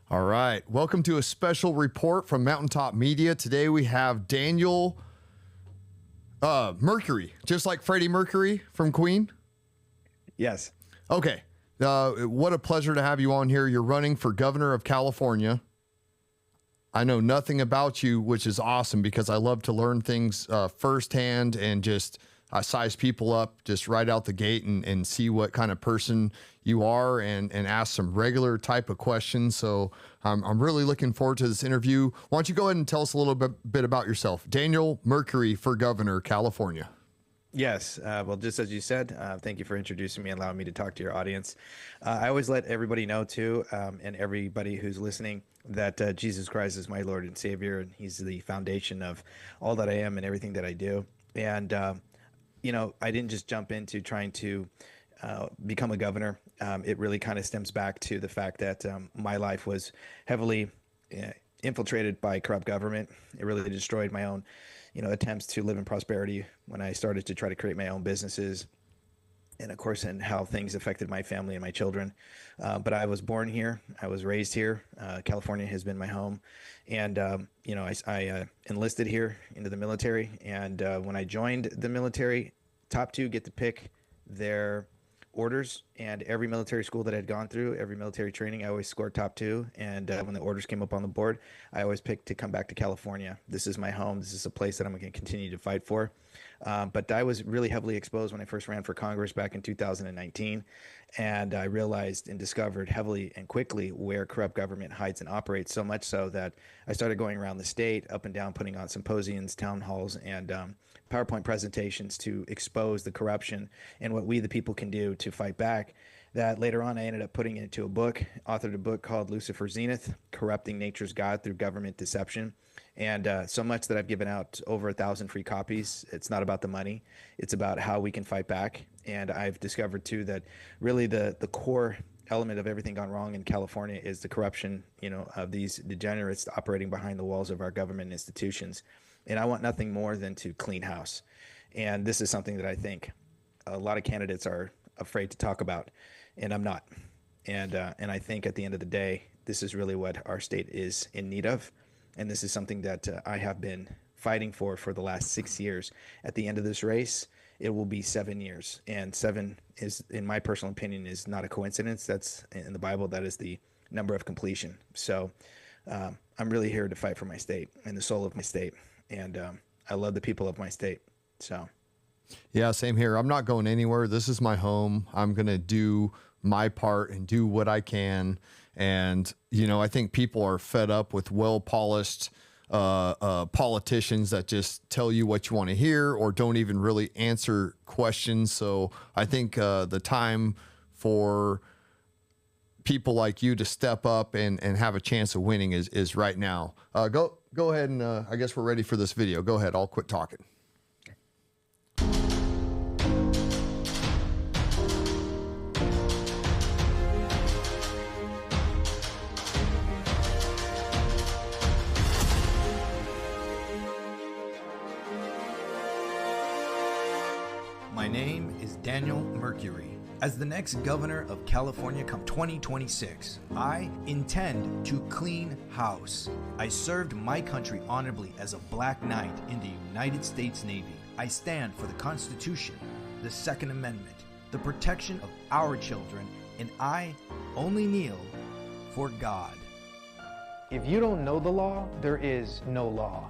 All right. Welcome to a special report from Mountaintop Media. Today we have Daniel Mercury, just like Freddie Mercury from Queen. Yes. Okay. What a pleasure to have you on here. You're running for governor of California. I know nothing about you, which is awesome because I love to learn things firsthand and just size people up just right out the gate and see what kind of person you are and ask some regular type of questions. So I'm really looking forward to this interview. Why don't you go ahead and tell us a little bit about yourself? Daniel Mercury for governor, California. Yes. Well, just as you said, thank you for introducing me and allowing me to talk to your audience. I always let everybody know too, and everybody who's listening, that Jesus Christ is my Lord and Savior, and He's the foundation of all that I am and everything that I do. And I didn't just jump into trying to become a governor. It really kind of stems back to the fact that my life was heavily infiltrated by corrupt government. It really destroyed my own, attempts to live in prosperity when I started to try to create my own businesses, and of course, and how things affected my family and my children. But I was born here. I was raised here. California has been my home. And, I enlisted here into the military. And when I joined the military, top two get to pick their orders. And every military school that I'd gone through, every military training, I always scored top two. And when the orders came up on the board, I always picked to come back to California. This is my home. This is a place that I'm going to continue to fight for. But I was really heavily exposed when I first ran for Congress back in 2019. And I realized and discovered heavily and quickly where corrupt government hides and operates, so much so that I started going around the state, up and down, putting on symposiums, town halls, and PowerPoint presentations to expose the corruption and what we, the people, can do to fight back. That later on, I ended up putting it into a book, authored a book called Lucifer's Zenith, Corrupting Nature's God Through Government Deception. And so much that I've given out over 1,000 free copies. It's not about the money. It's about how we can fight back. And I've discovered, too, that really the core element of everything gone wrong in California is the corruption, of these degenerates operating behind the walls of our government institutions. And I want nothing more than to clean house. And this is something that I think a lot of candidates are afraid to talk about, and I'm not. And I think at the end of the day, this is really what our state is in need of. And this is something that I have been fighting for the last 6 years. At the end of this race, it will be 7 years. And 7 is, in my personal opinion, is not a coincidence. That's in the Bible. That is the number of completion. So I'm really here to fight for my state and the soul of my state. And I love the people of my state. So. Yeah, same here. I'm not going anywhere. This is my home. I'm going to do my part and do what I can. And, I think people are fed up with well-polished politicians that just tell you what you want to hear or don't even really answer questions. So I think the time for people like you to step up and have a chance of winning is right now. Go ahead and I guess we're ready for this video. Go ahead. I'll quit talking. My name is Daniel Mercury. As the next governor of California come 2026, I intend to clean house. I served my country honorably as a Black Knight in the United States Navy. I stand for the Constitution, the Second Amendment, the protection of our children, and I only kneel for God. If you don't know the law, there is no law.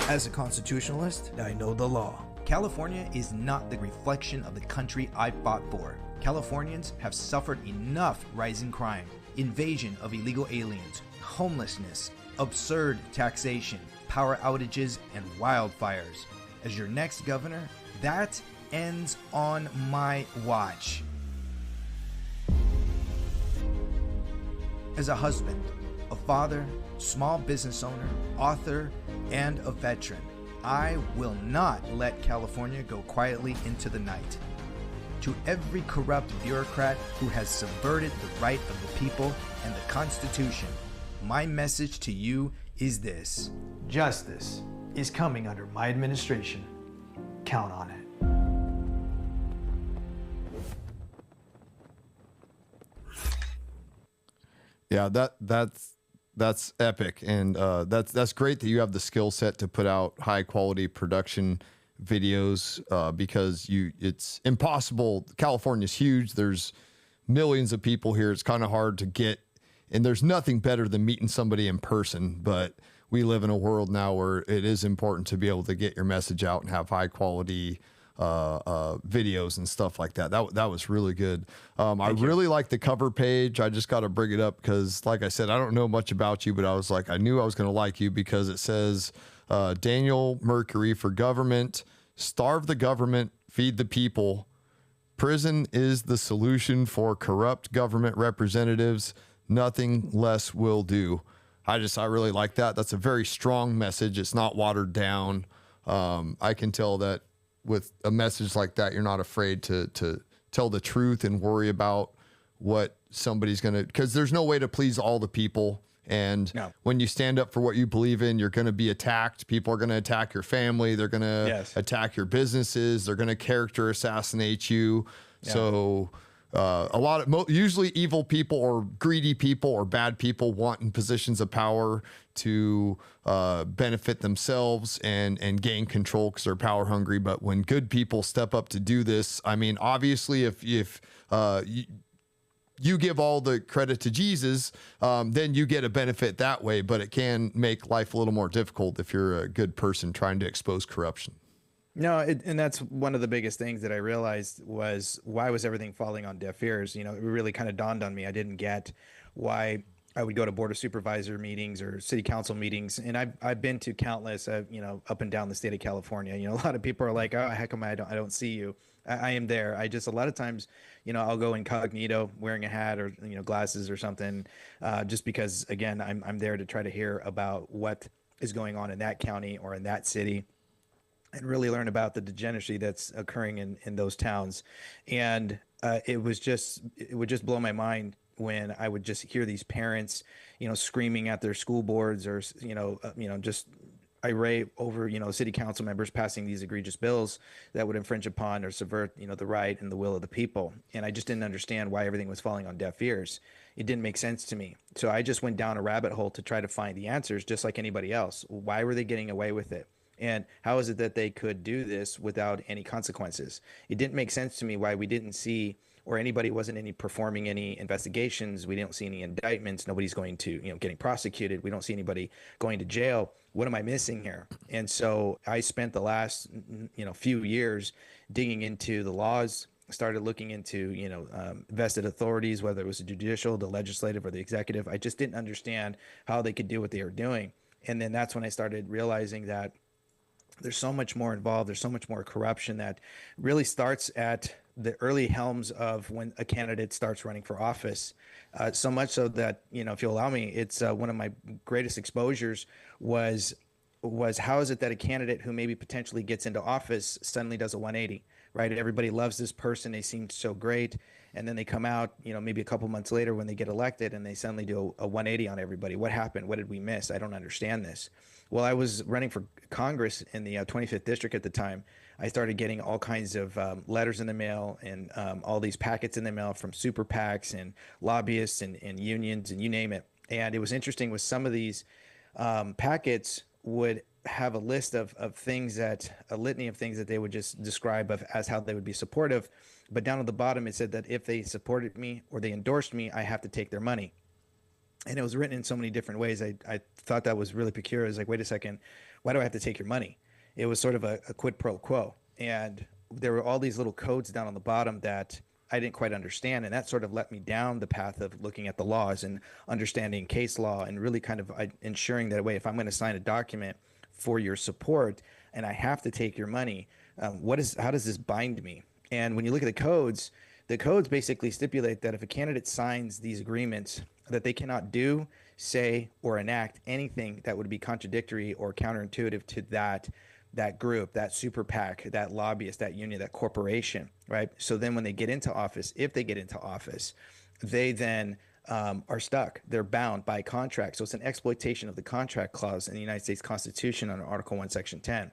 As a constitutionalist, I know the law. California is not the reflection of the country I fought for. Californians have suffered enough rising crime, invasion of illegal aliens, homelessness, absurd taxation, power outages, and wildfires. As your next governor, that ends on my watch. As a husband, a father, small business owner, author, and a veteran, I will not let California go quietly into the night. To every corrupt bureaucrat who has subverted the right of the people and the Constitution, my message to you is this: Justice is coming under my administration. Count on it. Yeah, that's That's epic, and that's great that you have the skill set to put out high quality production videos, because it's impossible. California's huge. There's millions of people here. It's kind of hard to get, and there's nothing better than meeting somebody in person. But we live in a world now where it is important to be able to get your message out and have high quality videos and stuff like that. That was really good. I really like the cover page. I just got to bring it up because, like I said, I don't know much about you, but I was like, I knew I was going to like you because it says Daniel Mercuri for government, starve the government, feed the people. Prison is the solution for corrupt government representatives. Nothing less will do. I really like that. That's a very strong message. It's not watered down. I can tell that with a message like that, you're not afraid to tell the truth and worry about what somebody's going to, because there's no way to please all the people. And when you stand up for what you believe in, you're going to be attacked. People are going to attack your family. They're going to attack your businesses. They're going to character assassinate you. Yeah. So a lot of usually evil people or greedy people or bad people want in positions of power to benefit themselves and gain control because they're power hungry. But when good people step up to do this, I mean, obviously, if you give all the credit to Jesus, then you get a benefit that way. But it can make life a little more difficult if you're a good person trying to expose corruption. No, and that's one of the biggest things that I realized was why was everything falling on deaf ears? You know, it really kind of dawned on me. I didn't get why I would go to board of supervisor meetings or city council meetings. And I've been to countless, you know, up and down the state of California. You know, a lot of people are like, oh, how come I don't see you? I am there. I just, a lot of times, you know, I'll go incognito wearing a hat or, you know, glasses or something, just because, again, I'm there to try to hear about what is going on in that county or in that city, and really learn about the degeneracy that's occurring in those towns. And it would just blow my mind when I would just hear these parents, you know, screaming at their school boards or, just irate over, you know, city council members passing these egregious bills that would infringe upon or subvert, you know, the right and the will of the people. And I just didn't understand why everything was falling on deaf ears. It didn't make sense to me. So I just went down a rabbit hole to try to find the answers, just like anybody else. Why were they getting away with it? And how is it that they could do this without any consequences? It didn't make sense to me why we didn't see, or anybody wasn't performing any investigations. We didn't see any indictments. Nobody's going to, you know, getting prosecuted. We don't see anybody going to jail. What am I missing here? And so I spent the last, you know, few years digging into the laws, started looking into, you know, vested authorities, whether it was the judicial, the legislative, or the executive. I just didn't understand how they could do what they were doing. And then that's when I started realizing that there's so much more involved. There's so much more corruption that really starts at the early helms of when a candidate starts running for office. So much so that, you know, if you'll allow me, it's one of my greatest exposures was how is it that a candidate who maybe potentially gets into office suddenly does a 180, right? Everybody loves this person. They seem so great. And then they come out, you know, maybe a couple months later when they get elected and they suddenly do a 180 on everybody. What happened? What did we miss? I don't understand this. Well, I was running for Congress in the 25th district at the time. I started getting all kinds of letters in the mail and all these packets in the mail from super PACs and lobbyists and unions and you name it. And it was interesting with some of these packets would have a list of things a litany of things that they would just describe as how they would be supportive. But down at the bottom, it said that if they supported me or they endorsed me, I have to take their money. And it was written in so many different ways. I thought that was really peculiar. I was like, wait a second, why do I have to take your money? It was sort of a quid pro quo. And there were all these little codes down on the bottom that I didn't quite understand. And that sort of let me down the path of looking at the laws and understanding case law and really kind of ensuring that, wait, if I'm going to sign a document for your support and I have to take your money, how does this bind me? And when you look at the codes basically stipulate that if a candidate signs these agreements, that they cannot do, say, or enact anything that would be contradictory or counterintuitive to that group, that super PAC, that lobbyist, that union, that corporation, right? So then when they get into office, if they get into office, they then are stuck. They're bound by contract. So it's an exploitation of the contract clause in the United States Constitution under Article 1, Section 10.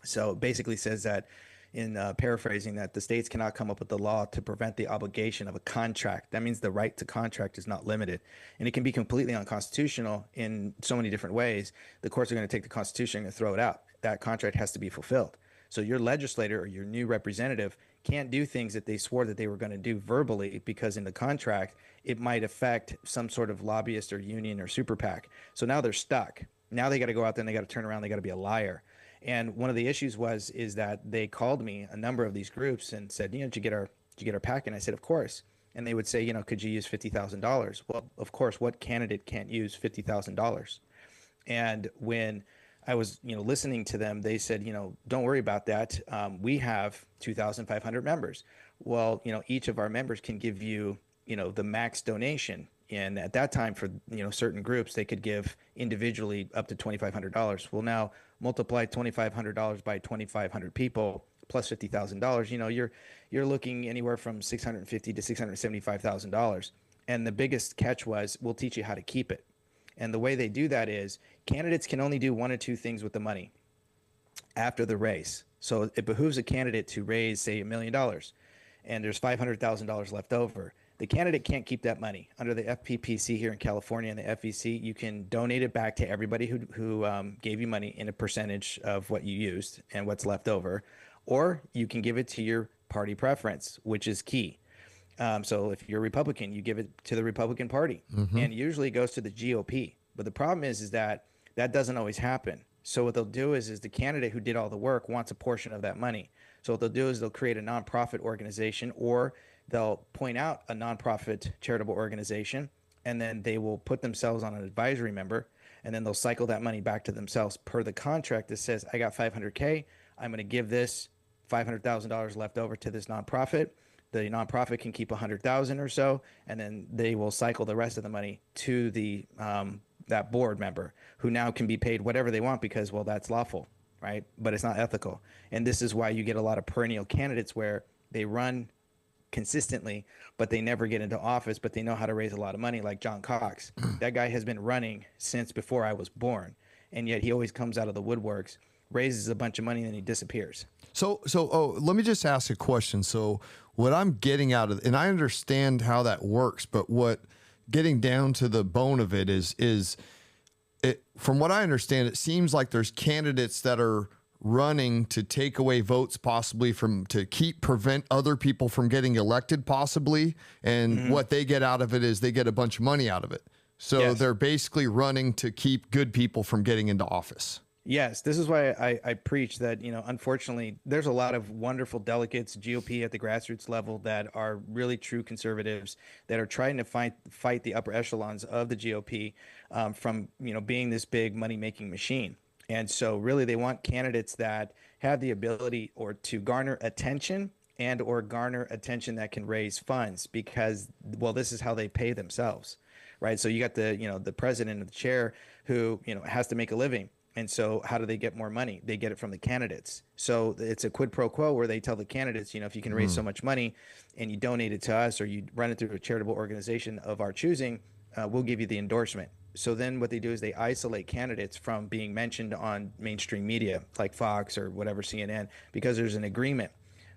So it basically says that paraphrasing, that the states cannot come up with the law to prevent the obligation of a contract. That means the right to contract is not limited, and it can be completely unconstitutional in so many different ways. The courts are going to take the Constitution and throw it out. That contract has to be fulfilled. So your legislator or your new representative can't do things that they swore that they were going to do verbally, because in the contract it might affect some sort of lobbyist or union or super PAC. So now they're stuck. Now they got to go out there and they got to turn around. They got to be a liar. And one of the issues is that they called me, a number of these groups, and said, did you get our PAC? And I said, of course. And they would say, could you use $50,000? Well, of course. What candidate can't use $50,000? And when I was, listening to them, they said, don't worry about that. We have 2,500 members. Well, each of our members can give you, the max donation. And at that time, for certain groups, they could give individually up to $2,500. Well, now multiply $2,500 by 2,500 people plus $50,000. You're looking anywhere from $650,000 to $675,000. And the biggest catch was, we'll teach you how to keep it. And the way they do that is, candidates can only do one or two things with the money after the race. So it behooves a candidate to raise, say, $1 million, and there's $500,000 left over. The candidate can't keep that money. Under the FPPC here in California and the FEC, you can donate it back to everybody who gave you money in a percentage of what you used and what's left over, or you can give it to your party preference, which is key. So if you're a Republican, you give it to the Republican Party, and usually it goes to the GOP. But the problem is that doesn't always happen. So what they'll do is the candidate who did all the work wants a portion of that money. So what they'll do is they'll create a nonprofit organization, or they'll point out a nonprofit charitable organization, and then they will put themselves on an advisory member, and then they'll cycle that money back to themselves per the contract that says, I got $500K. I'm going to give this $500,000 left over to this nonprofit. The nonprofit can keep 100,000 or so, and then they will cycle the rest of the money to the that board member, who now can be paid whatever they want because, well, that's lawful, right? But it's not ethical. And this is why you get a lot of perennial candidates where they run consistently, but they never get into office, but they know how to raise a lot of money, like John Cox. That guy has been running since before I was born, and yet he always comes out of the woodworks, raises a bunch of money, and then he disappears. So, let me just ask a question. So what I'm getting out of, and I understand how that works, but what getting down to the bone of it is it, from what I understand, it seems like there's candidates that are running to take away votes, possibly to prevent other people from getting elected, possibly. And what they get out of it is they get a bunch of money out of it. So they're basically running to keep good people from getting into office. Yes, this is why I preach that, unfortunately, there's a lot of wonderful delegates, GOP at the grassroots level, that are really true conservatives that are trying to fight the upper echelons of the GOP from, being this big money-making machine. And so really they want candidates that have the ability or to garner attention or garner attention that can raise funds, because, well, this is how they pay themselves, right? So you got the president of the chair who, has to make a living. And so how do they get more money? They get it from the candidates. So it's a quid pro quo where they tell the candidates, if you can raise so much money and you donate it to us, or you run it through a charitable organization of our choosing, we'll give you the endorsement. So then what they do is they isolate candidates from being mentioned on mainstream media like Fox or whatever, CNN, because there's an agreement.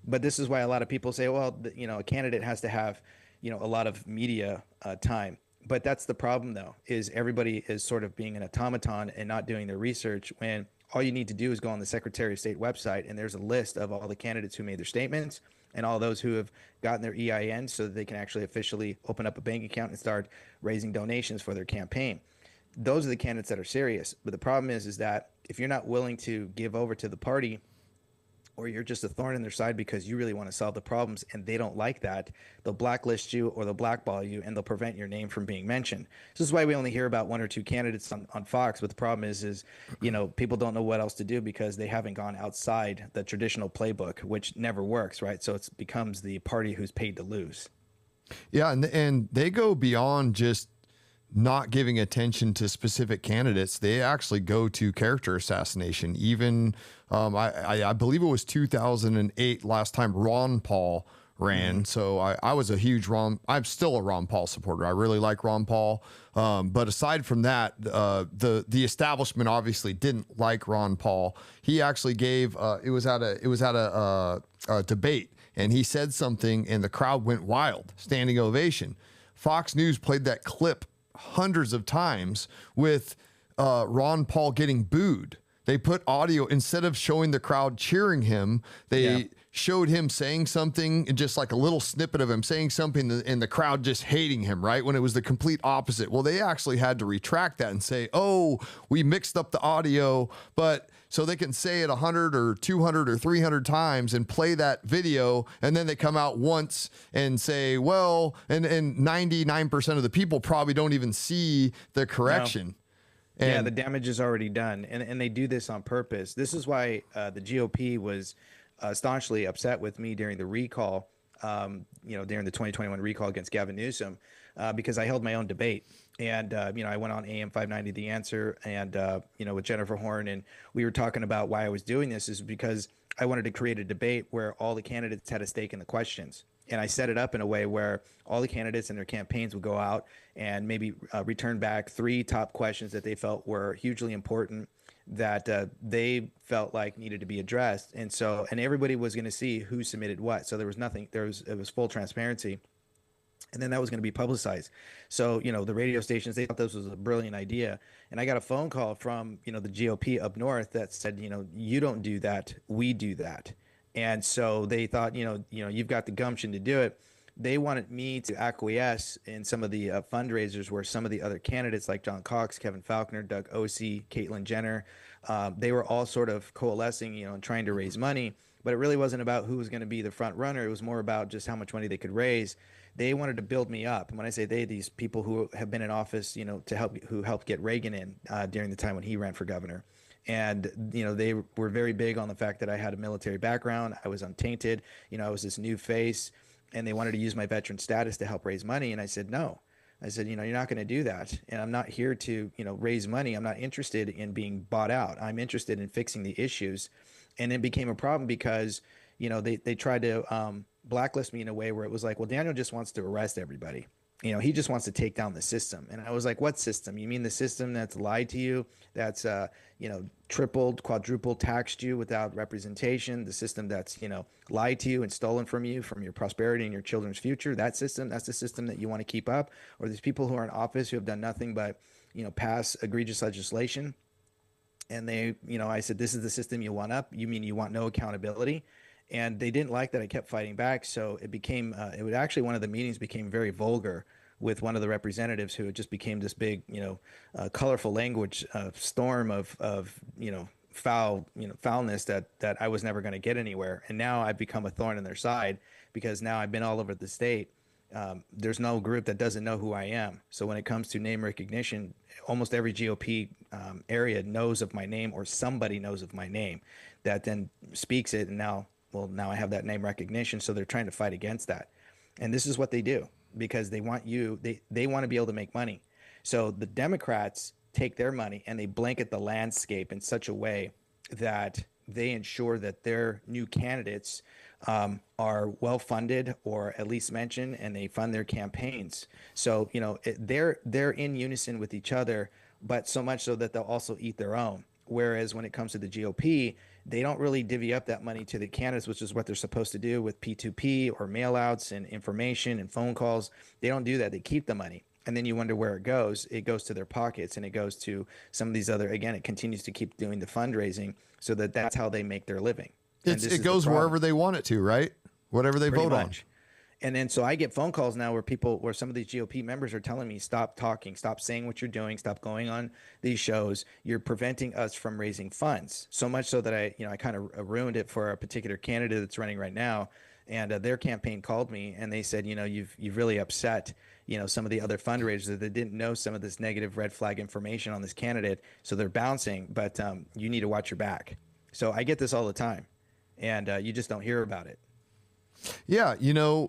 But this is why a lot of people say, well, a candidate has to have, a lot of media time. But that's the problem, though, is everybody is sort of being an automaton and not doing their research, when all you need to do is go on the Secretary of State website, and there's a list of all the candidates who made their statements and all those who have gotten their EIN so that they can actually officially open up a bank account and start raising donations for their campaign. Those are the candidates that are serious. But the problem is that if you're not willing to give over to the party, or you're just a thorn in their side because you really want to solve the problems and they don't like that, they'll blacklist you or they'll blackball you, and they'll prevent your name from being mentioned. This is why we only hear about one or two candidates on Fox. But the problem is people don't know what else to do because they haven't gone outside the traditional playbook, which never works, right? So it becomes the party who's paid to lose. Yeah, and they go beyond just not giving attention to specific candidates. They actually go to character assassination. Even I believe it was 2008 last time Ron Paul ran. So I was a huge I'm still a Ron Paul supporter. I really like Ron Paul. But aside from that, the establishment obviously didn't like Ron Paul. He actually gave, it was at a debate, and he said something and the crowd went wild, standing ovation. Fox News played that clip hundreds of times with Ron Paul getting booed. They put audio instead of showing the crowd cheering him. They showed him saying something, just like a little snippet of him saying something, and the crowd just hating him, right? When it was the complete opposite. Well, they actually had to retract that and say, oh, we mixed up the audio, but so they can say it 100 or 200 or 300 times and play that video. And then they come out once and say, well, and 99% of the people probably don't even see the correction. No. Yeah, the damage is already done, and they do this on purpose. This is why the GOP was staunchly upset with me during the recall, during the 2021 recall against Gavin Newsom, because I held my own debate. And, I went on AM 590, The Answer, and, with Jennifer Horn, and we were talking about why I was doing this is because I wanted to create a debate where all the candidates had a stake in the questions. And I set it up in a way where all the candidates and their campaigns would go out and maybe return back 3 top questions that they felt were hugely important, that they felt like needed to be addressed. And everybody was going to see who submitted what. So it was full transparency. And then that was going to be publicized. So, the radio stations, they thought this was a brilliant idea. And I got a phone call from, the GOP up north that said, you don't do that, we do that. And so they thought, you've got the gumption to do it. They wanted me to acquiesce in some of the fundraisers where some of the other candidates like John Cox, Kevin Faulconer, Doug Osee, Caitlyn Jenner, they were all sort of coalescing, and trying to raise money. But it really wasn't about who was going to be the front runner. It was more about just how much money they could raise. They wanted to build me up. And when I say they, these people who have been in office, who helped get Reagan in during the time when he ran for governor. And, they were very big on the fact that I had a military background. I was untainted. I was this new face, and they wanted to use my veteran status to help raise money. And I said, no. I said, you're not going to do that. And I'm not here to, raise money. I'm not interested in being bought out. I'm interested in fixing the issues. And it became a problem because, they tried to blacklist me in a way where it was like, well, Daniel just wants to arrest everybody. He just wants to take down the system. And I was like, what system? You mean the system that's lied to you, that's, tripled, quadrupled taxed you without representation, the system that's, lied to you and stolen from you, from your prosperity and your children's future, that system, that's the system that you want to keep up? Or these people who are in office who have done nothing but, pass egregious legislation. And they, I said, this is the system you want up? You mean you want no accountability? And they didn't like that I kept fighting back. So it became, one of the meetings became very vulgar with one of the representatives who just became this big, colorful language storm of foulness that I was never going to get anywhere. And now I've become a thorn in their side because now I've been all over the state. There's no group that doesn't know who I am. So when it comes to name recognition, almost every GOP area knows of my name, or somebody knows of my name that then speaks it. And now I have that name recognition. So they're trying to fight against that. And this is what they do because they want they want to be able to make money. So the Democrats take their money and they blanket the landscape in such a way that they ensure that their new candidates are well funded or at least mentioned, and they fund their campaigns. So, they're in unison with each other, but so much so that they'll also eat their own. Whereas when it comes to the GOP, they don't really divvy up that money to the candidates, which is what they're supposed to do with P2P or mailouts and information and phone calls. They don't do that. They keep the money. And then you wonder where it goes. It goes to their pockets, and it goes to some of these other, again, it continues to keep doing the fundraising so that that's how they make their living. It goes wherever they want it to, right? Whatever they vote on. And then so I get phone calls now where some of these GOP members are telling me, stop talking, stop saying what you're doing, stop going on these shows. You're preventing us from raising funds. So much so that I kind of ruined it for a particular candidate that's running right now. And their campaign called me and they said, you've really upset, some of the other fundraisers that didn't know some of this negative red flag information on this candidate. So they're bouncing, but you need to watch your back. So I get this all the time, and you just don't hear about it. Yeah,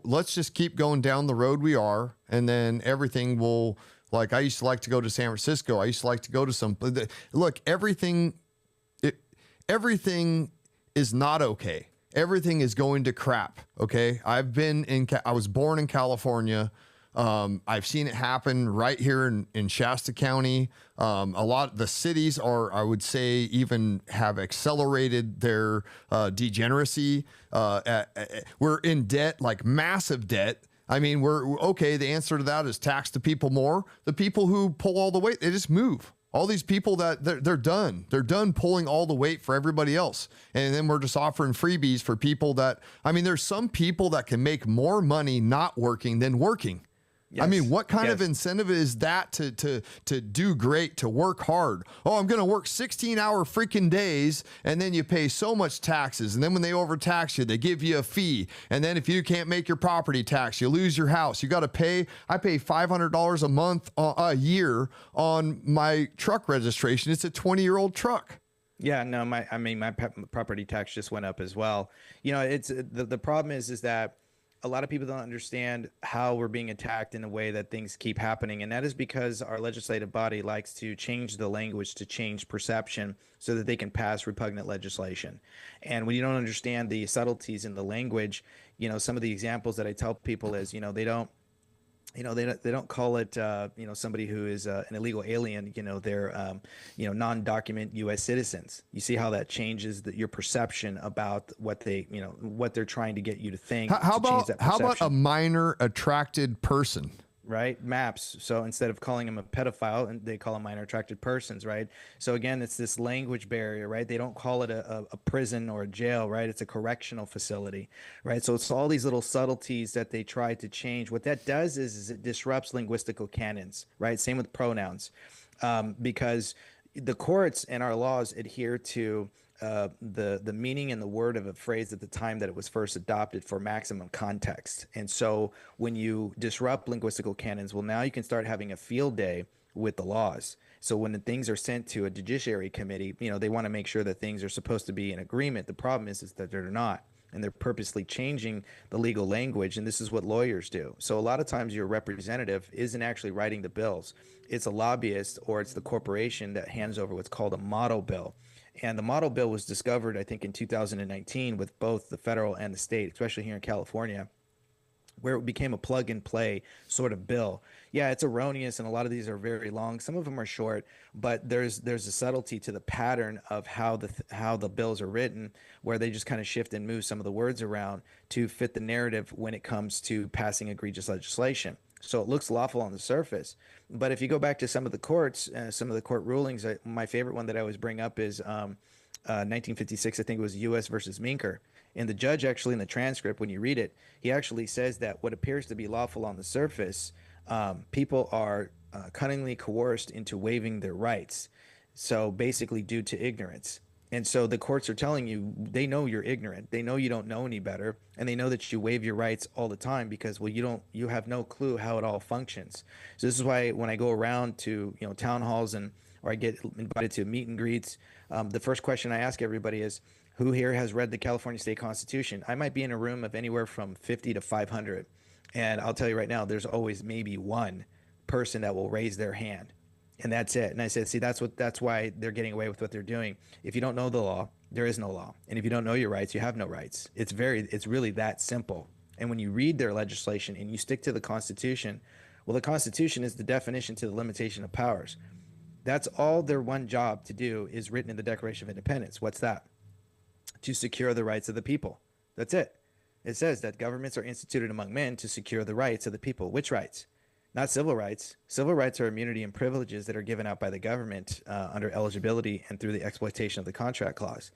let's just keep going down the road we are, and then everything will, like, I used to like to go to San Francisco. I used to like to go to everything is not okay. everything is going to crap. Okay. I was born in California. I've seen it happen right here in Shasta County. A lot the cities are, I would say, even have accelerated their degeneracy. We're in debt, like massive debt. I mean, we're okay. The answer to that is tax the people more. The people who pull all the weight, they just move. All these people that they're done. They're done pulling all the weight for everybody else. And then we're just offering freebies for people that, I mean, there's some people that can make more money not working than working. Yes. I mean, what kind Yes. of incentive is that to do great, to work hard? Oh, I'm going to work 16-hour freaking days, and then you pay so much taxes. And then when they overtax you, they give you a fee. And then if you can't make your property tax, you lose your house. You got to pay. I pay $500 a month, a year on my truck registration. It's a 20-year-old truck. Yeah, no, my property tax just went up as well. You know, it's the problem is that a lot of people don't understand how we're being attacked in a way that things keep happening. And that is because our legislative body likes to change the language to change perception so that they can pass repugnant legislation. And when you don't understand the subtleties in the language, you know, some of the examples that I tell people is, they don't call it, somebody who is an illegal alien, they're, non-document U.S. citizens. You see how that changes your perception about what they're trying to get you to think. How to change that about perception. a minor attracted person? Right? MAPS. So instead of calling them a pedophile, and they call them minor attracted persons, right? So again, it's this language barrier, right? They don't call it a prison or a jail, right? It's a correctional facility, right? So it's all these little subtleties that they try to change. What that does is it disrupts linguistical canons, right? Same with pronouns, because the courts and our laws adhere to the meaning and the word of a phrase at the time that it was first adopted for maximum context. And so when you disrupt linguistical canons, well, now you can start having a field day with the laws. So when the things are sent to a judiciary committee, they want to make sure that things are supposed to be in agreement. The problem is that they're not. And they're purposely changing the legal language. And this is what lawyers do. So a lot of times your representative isn't actually writing the bills. It's a lobbyist or it's the corporation that hands over what's called a model bill. And the model bill was discovered, I think, in 2019 with both the federal and the state, especially here in California, where it became a plug and play sort of bill. Yeah, it's erroneous, and a lot of these are very long. Some of them are short, but there's a subtlety to the pattern of how the bills are written, where they just kind of shift and move some of the words around to fit the narrative when it comes to passing egregious legislation. So it looks lawful on the surface. But if you go back to some of the courts, some of the court rulings, my favorite one that I always bring up is 1956, I think it was U.S. versus Minker. And the judge actually in the transcript, when you read it, he actually says that what appears to be lawful on the surface, people are cunningly coerced into waiving their rights. So basically due to ignorance. And so the courts are telling you, they know you're ignorant. They know you don't know any better. And they know that you waive your rights all the time because, well, you have no clue how it all functions. So this is why when I go around to, town halls or I get invited to meet and greets, the first question I ask everybody is, who here has read the California State Constitution? I might be in a room of anywhere from 50 to 500. And I'll tell you right now, there's always maybe one person that will raise their hand. And that's it. And I said, see, that's why they're getting away with what they're doing. If you don't know the law, there is no law. And if you don't know your rights, you have no rights. It's really that simple. And when you read their legislation and you stick to the Constitution, well, the Constitution is the definition to the limitation of powers. That's all their one job to do is written in the Declaration of Independence. What's that? To secure the rights of the people. That's it. It says that governments are instituted among men to secure the rights of the people. Which rights? Not civil rights. Civil rights are immunity and privileges that are given out by the government under eligibility and through the exploitation of the contract clause.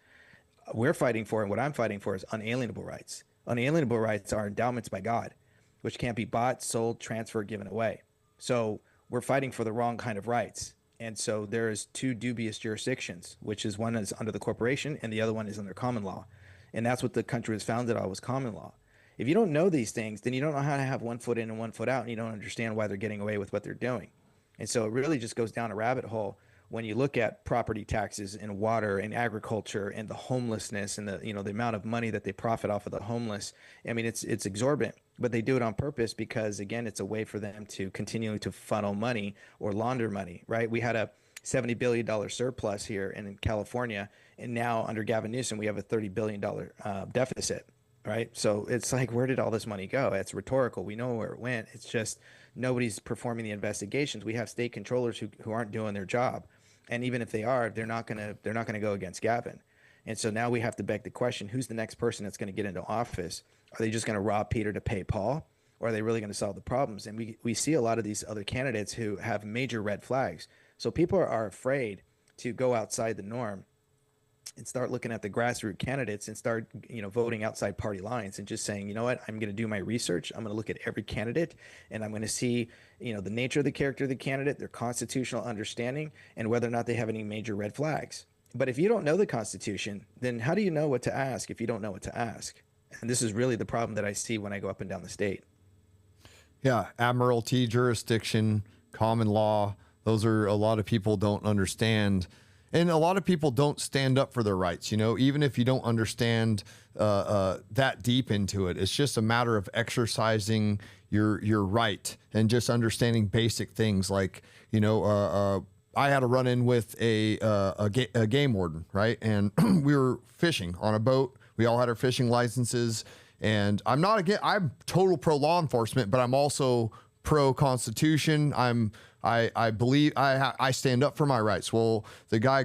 We're fighting for, and what I'm fighting for, is unalienable rights. Unalienable rights are endowments by God, which can't be bought, sold, transferred, given away. So we're fighting for the wrong kind of rights. And so there's two dubious jurisdictions, which is one is under the corporation and the other one is under common law. And that's what the country was founded on, was common law. If you don't know these things, then you don't know how to have one foot in and one foot out, and you don't understand why they're getting away with what they're doing. And so it really just goes down a rabbit hole when you look at property taxes and water and agriculture and the homelessness and the amount of money that they profit off of the homeless. I mean, it's exorbitant, but they do it on purpose because, again, it's a way for them to continue to funnel money or launder money, right? We had a $70 billion surplus here in California. And now under Gavin Newsom, we have a $30 billion deficit, right? So it's like, where did all this money go? It's rhetorical. We know where it went. It's just nobody's performing the investigations. We have state controllers who aren't doing their job. And even if they are, they're not gonna go against Gavin. And so now we have to beg the question, who's the next person that's going to get into office? Are they just going to rob Peter to pay Paul? Or are they really going to solve the problems? And we see a lot of these other candidates who have major red flags. So people are afraid to go outside the norm and start looking at the grassroots candidates and start, voting outside party lines and just saying, you know what, I'm going to do my research. I'm going to look at every candidate and I'm going to see, the nature of the character of the candidate, their constitutional understanding, and whether or not they have any major red flags. But if you don't know the Constitution, then how do you know what to ask if you don't know what to ask? And this is really the problem that I see when I go up and down the state. Yeah, admiralty, jurisdiction, common law, those are a lot of people don't understand. And a lot of people don't stand up for their rights, even if you don't understand that deep into it. It's just a matter of exercising your right and just understanding basic things like, I had a run in with a game warden, right? And we were fishing on a boat. We all had our fishing licenses. And I'm total pro law enforcement, but I'm also pro Constitution. I believe I stand up for my rights. Well, the guy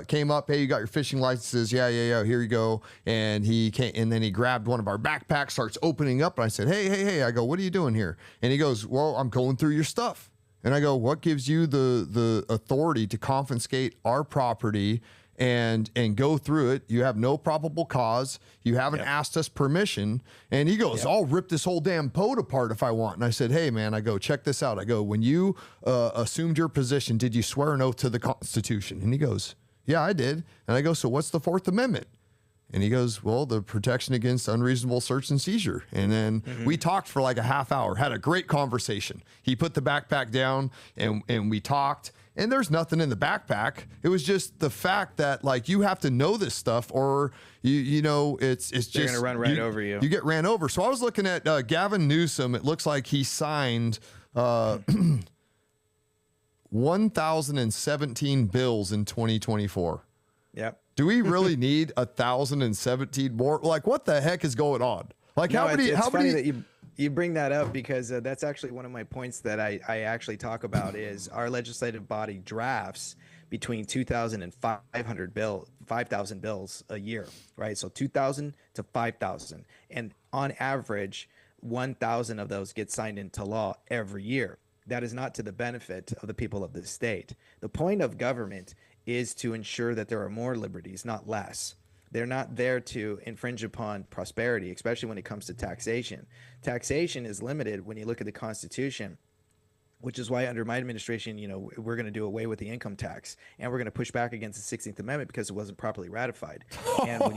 came up, hey, you got your fishing licenses? Yeah, here you go. And he came, and then he grabbed one of our backpacks, starts opening up. And I said, hey, I go, what are you doing here? And he goes, well, I'm going through your stuff. And I go, what gives you the authority to confiscate our property and go through it? You have no probable cause. You haven't asked us permission. And he goes, I'll rip this whole damn boat apart if I want. And I said, hey, man, I go, check this out. I go, when you assumed your position, did you swear an oath to the Constitution? And he goes, yeah, I did. And I go, so what's the Fourth Amendment? And he goes, well, the protection against unreasonable search and seizure. And then we talked for like a half hour, had a great conversation. He put the backpack down and we talked, and there's nothing in the backpack. It was just the fact that like, you have to know this stuff or it's just, they're going to run right over you. You get ran over. So I was looking at Gavin Newsom. It looks like he signed 1,017 bills in 2024. Yep. Do we really need 1,017 more? Like, what the heck is going on? Like, No, how many? it's How funny many? that you bring that up because that's actually one of my points that I actually talk about is our legislative body drafts between 2,000 and 500 5,000 bills a year, right? So 2,000 to 5,000, and on average, 1,000 of those get signed into law every year. That is not to the benefit of the people of the state. The point of government is to ensure that there are more liberties, not less. They're not there to infringe upon prosperity, especially when it comes to taxation. Taxation is limited when you look at the Constitution, which is why under my administration, we're going to do away with the income tax, and we're going to push back against the 16th Amendment because it wasn't properly ratified. And when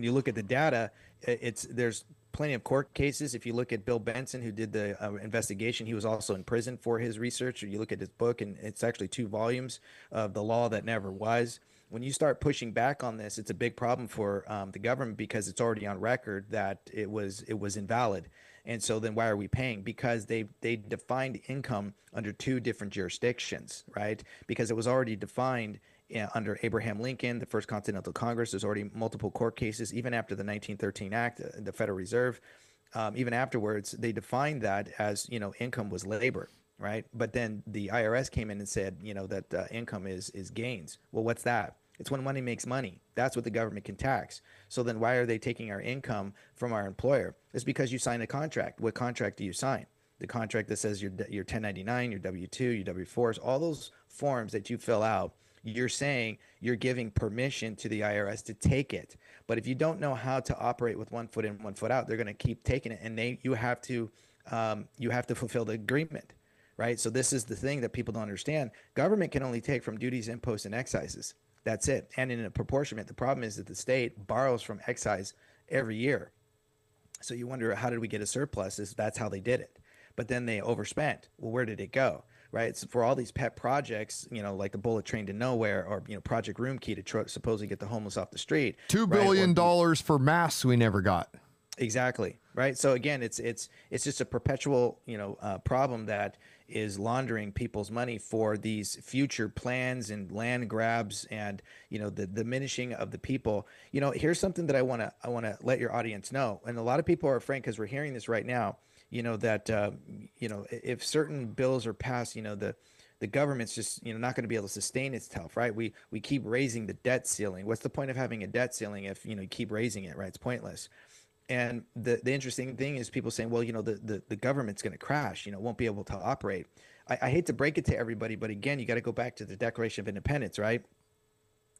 you look at the data, there's plenty of court cases. If you look at Bill Benson, who did the investigation, he was also in prison for his research. Or you look at his book, and it's actually 2 volumes of The Law That Never Was. When you start pushing back on this, it's a big problem for the government because it's already on record that it was invalid. And so then why are we paying? Because they defined income under 2 different jurisdictions, right? Because it was already defined under Abraham Lincoln, the First Continental Congress. There's already multiple court cases, even after the 1913 Act, the Federal Reserve. Even afterwards, they defined that as, income was labor, right? But then the IRS came in and said, that income is gains. Well, what's that? It's when money makes money. That's what the government can tax. So then why are they taking our income from our employer? It's because you signed a contract. What contract do you sign? The contract that says your 1099, your W-2, your W-4s, all those forms that you fill out, you're saying you're giving permission to the IRS to take it. But if you don't know how to operate with 1 foot in, 1 foot out, they're going to keep taking it, and you have to fulfill the agreement, right? So this is the thing that people don't understand. Government can only take from duties, imposts, and excises. That's it. And in a proportionment, the problem is that the state borrows from excise every year. So you wonder, how did we get a surplus? That's how they did it. But then they overspent. Well, where did it go? Right. So for all these pet projects, like the bullet train to nowhere, or Project Room Key to supposedly get the homeless off the street. $2 billion for masks we never got. Exactly. Right. So again, it's just a perpetual, problem that is laundering people's money for these future plans and land grabs and, the diminishing of the people. Here's something that I want to let your audience know. And a lot of people are afraid because we're hearing this right now, that, if certain bills are passed, the government's just not going to be able to sustain itself, right? We keep raising the debt ceiling. What's the point of having a debt ceiling if you keep raising it, right? It's pointless. And the interesting thing is people saying, well, the government's going to crash, won't be able to operate. I hate to break it to everybody, but again, you got to go back to the Declaration of Independence, right?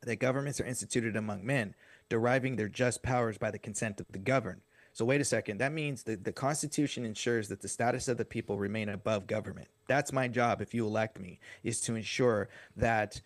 That governments are instituted among men, deriving their just powers by the consent of the governed. So wait a second. That means that the Constitution ensures that the status of the people remain above government. That's my job if you elect me, is to ensure that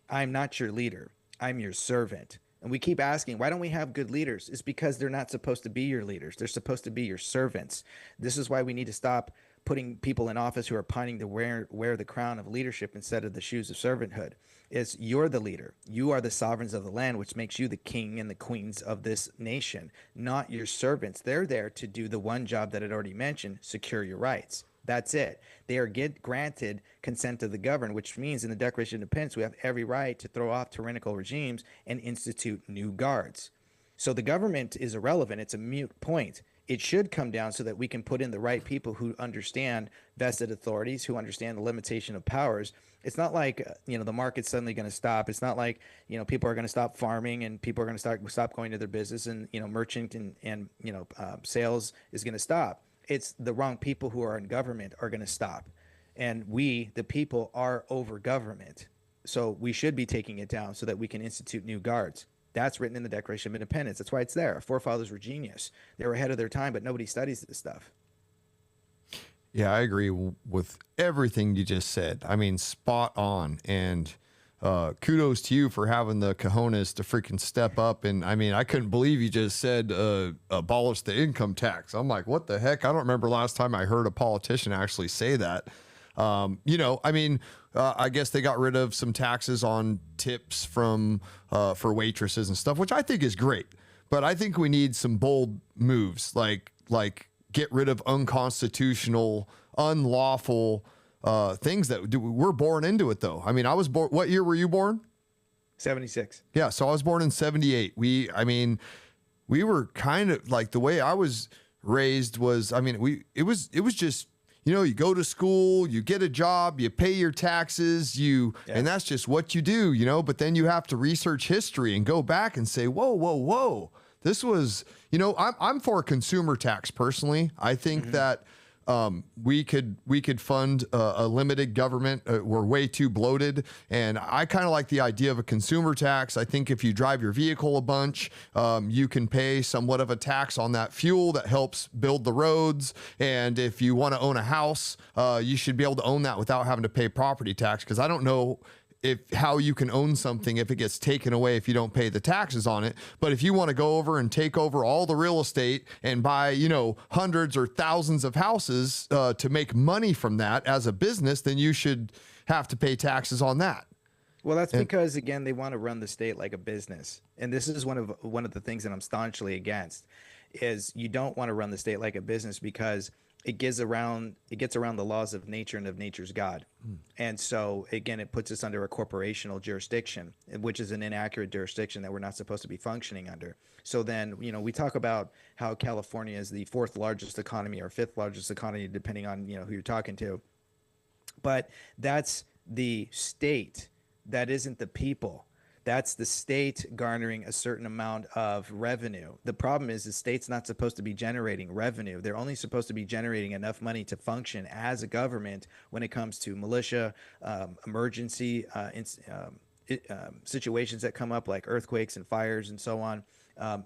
I'm not your leader. I'm your servant. And we keep asking, why don't we have good leaders? It's because they're not supposed to be your leaders. They're supposed to be your servants. This is why we need to stop putting people in office who are pining to wear the crown of leadership instead of the shoes of servanthood. Is you're the leader. You are the sovereigns of the land, which makes you the king and the queens of this nation, not your servants. They're there to do the one job that I'd already mentioned, secure your rights. That's it. They are granted consent of the governed, which means in the Declaration of Independence, we have every right to throw off tyrannical regimes and institute new guards. So the government is irrelevant. It's a mute point. It should come down so that we can put in the right people who understand vested authorities, who understand the limitation of powers. It's not like, the market's suddenly going to stop. It's not like, people are going to stop farming and people are going to stop going to their business and, merchant and sales is going to stop. It's the wrong people who are in government are going to stop. And we, the people, are over government. So we should be taking it down so that we can institute new guards. That's written in the Declaration of Independence. That's why it's there. Our forefathers were genius. They were ahead of their time, but nobody studies this stuff. Yeah, I agree with everything you just said. I mean, spot on. And kudos to you for having the cojones to freaking step up. And I mean, I couldn't believe you just said abolish the income tax. I'm like, what the heck? I don't remember last time I heard a politician actually say that. I guess they got rid of some taxes on tips for waitresses and stuff, which I think is great. But I think we need some bold moves, like get rid of unconstitutional, unlawful things that we're born into it, though. I mean, I was born. What year were you born? 76. Yeah, so I was born in 78. We were kind of like the way I was raised was. I mean, it was just. You go to school, you get a job, you pay your taxes, and that's just what you do, but then you have to research history and go back and say, whoa. This was, I'm for consumer tax personally. I think that we could fund a limited government. We're way too bloated. And I kind of like the idea of a consumer tax. I think if you drive your vehicle a bunch, you can pay somewhat of a tax on that fuel that helps build the roads. And if you want to own a house, you should be able to own that without having to pay property tax. Because I don't know how you can own something if it gets taken away if you don't pay the taxes on it. But if you want to go over and take over all the real estate and buy, hundreds or thousands of houses to make money from that as a business, then you should have to pay taxes on that. Well, that's because, again, they want to run the state like a business. And this is one of the things that I'm staunchly against, is you don't want to run the state like a business because it gets around the laws of nature and of nature's God. And so, again, it puts us under a corporational jurisdiction, which is an inaccurate jurisdiction that we're not supposed to be functioning under. So then, we talk about how California is the fourth largest economy or fifth largest economy, depending on, who you're talking to. But that's the state. That isn't the people. That's the state garnering a certain amount of revenue. The problem is the state's not supposed to be generating revenue. They're only supposed to be generating enough money to function as a government when it comes to militia, emergency situations that come up like earthquakes and fires and so on.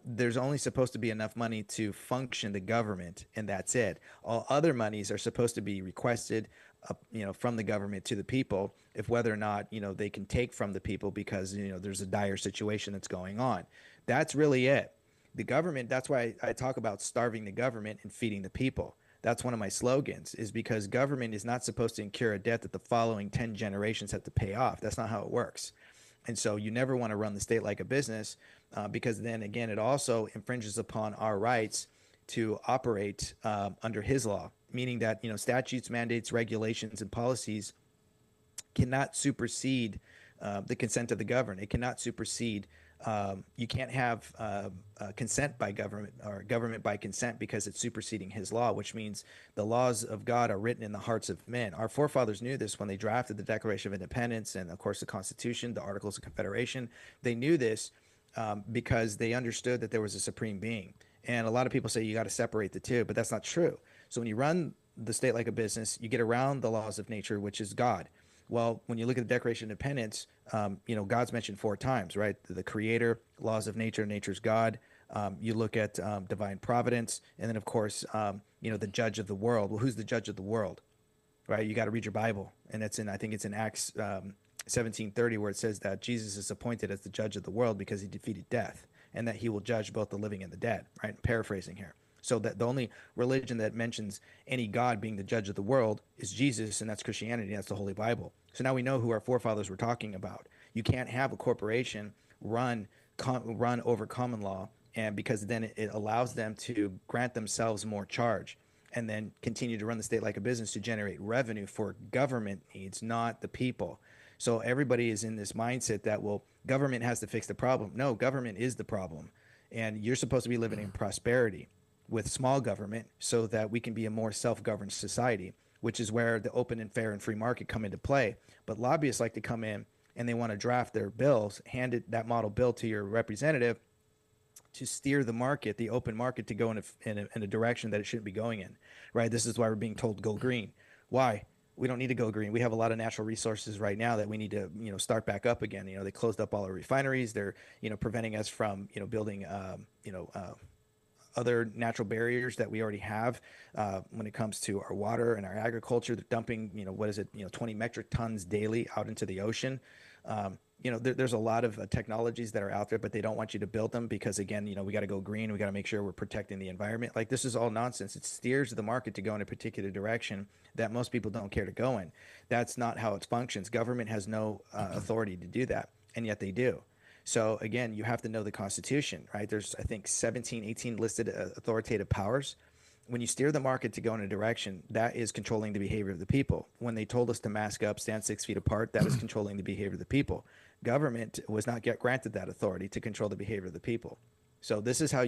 There's only supposed to be enough money to function the government, and that's it. All other monies are supposed to be requested from the government to the people, if whether or not, they can take from the people because, there's a dire situation that's going on. That's really it. The government, that's why I talk about starving the government and feeding the people. That's one of my slogans, is because government is not supposed to incur a debt that the following 10 generations have to pay off. That's not how it works. And so you never want to run the state like a business because then, again, it also infringes upon our rights to operate under his law, meaning that, statutes, mandates, regulations, and policies cannot supersede the consent of the governed. It cannot supersede. You can't have consent by government or government by consent because it's superseding his law, which means the laws of God are written in the hearts of men. Our forefathers knew this when they drafted the Declaration of Independence and, of course, the Constitution, the Articles of Confederation. They knew this because they understood that there was a supreme being. And a lot of people say you got to separate the two, but that's not true. So when you run the state like a business, you get around the laws of nature, which is God. Well, when you look at the Declaration of Independence, God's mentioned 4 times, right? The creator, laws of nature, nature's God. You look at divine providence, and then, of course, the judge of the world. Well, who's the judge of the world, right? You got to read your Bible. And I think it's in Acts 17:30, where it says that Jesus is appointed as the judge of the world because he defeated death, and that he will judge both the living and the dead, right? I'm paraphrasing here. So that the only religion that mentions any God being the judge of the world is Jesus, and that's Christianity. That's the Holy Bible. So now we know who our forefathers were talking about. You can't have a corporation run over common law, and because then it allows them to grant themselves more charge and then continue to run the state like a business to generate revenue for government needs, not the people. So everybody is in this mindset that, well, government has to fix the problem. No, government is the problem. And you're supposed to be living in prosperity with small government so that we can be a more self-governed society, which is where the open and fair and free market come into play. But lobbyists like to come in and they want to draft their bills, hand that model bill to your representative to steer the market, the open market, to go in a direction that it shouldn't be going in, right? This is why we're being told to go green. Why? We don't need to go green. We have a lot of natural resources right now that we need to, start back up again. They closed up all our refineries. They're, preventing us from, building, other natural barriers that we already have when it comes to our water and our agriculture. They're dumping, 20 metric tons daily out into the ocean. There's a lot of technologies that are out there, but they don't want you to build them because, again, we got to go green. We got to make sure we're protecting the environment. Like, this is all nonsense. It steers the market to go in a particular direction that most people don't care to go in. That's not how it functions. Government has no authority to do that, and yet they do. So again, you have to know the Constitution, right? There's, I think, 17, 18 listed authoritative powers. When you steer the market to go in a direction, that is controlling the behavior of the people. When they told us to mask up, stand 6 feet apart, that is controlling the behavior of the people. Government was not yet granted that authority to control the behavior of the people. So this is how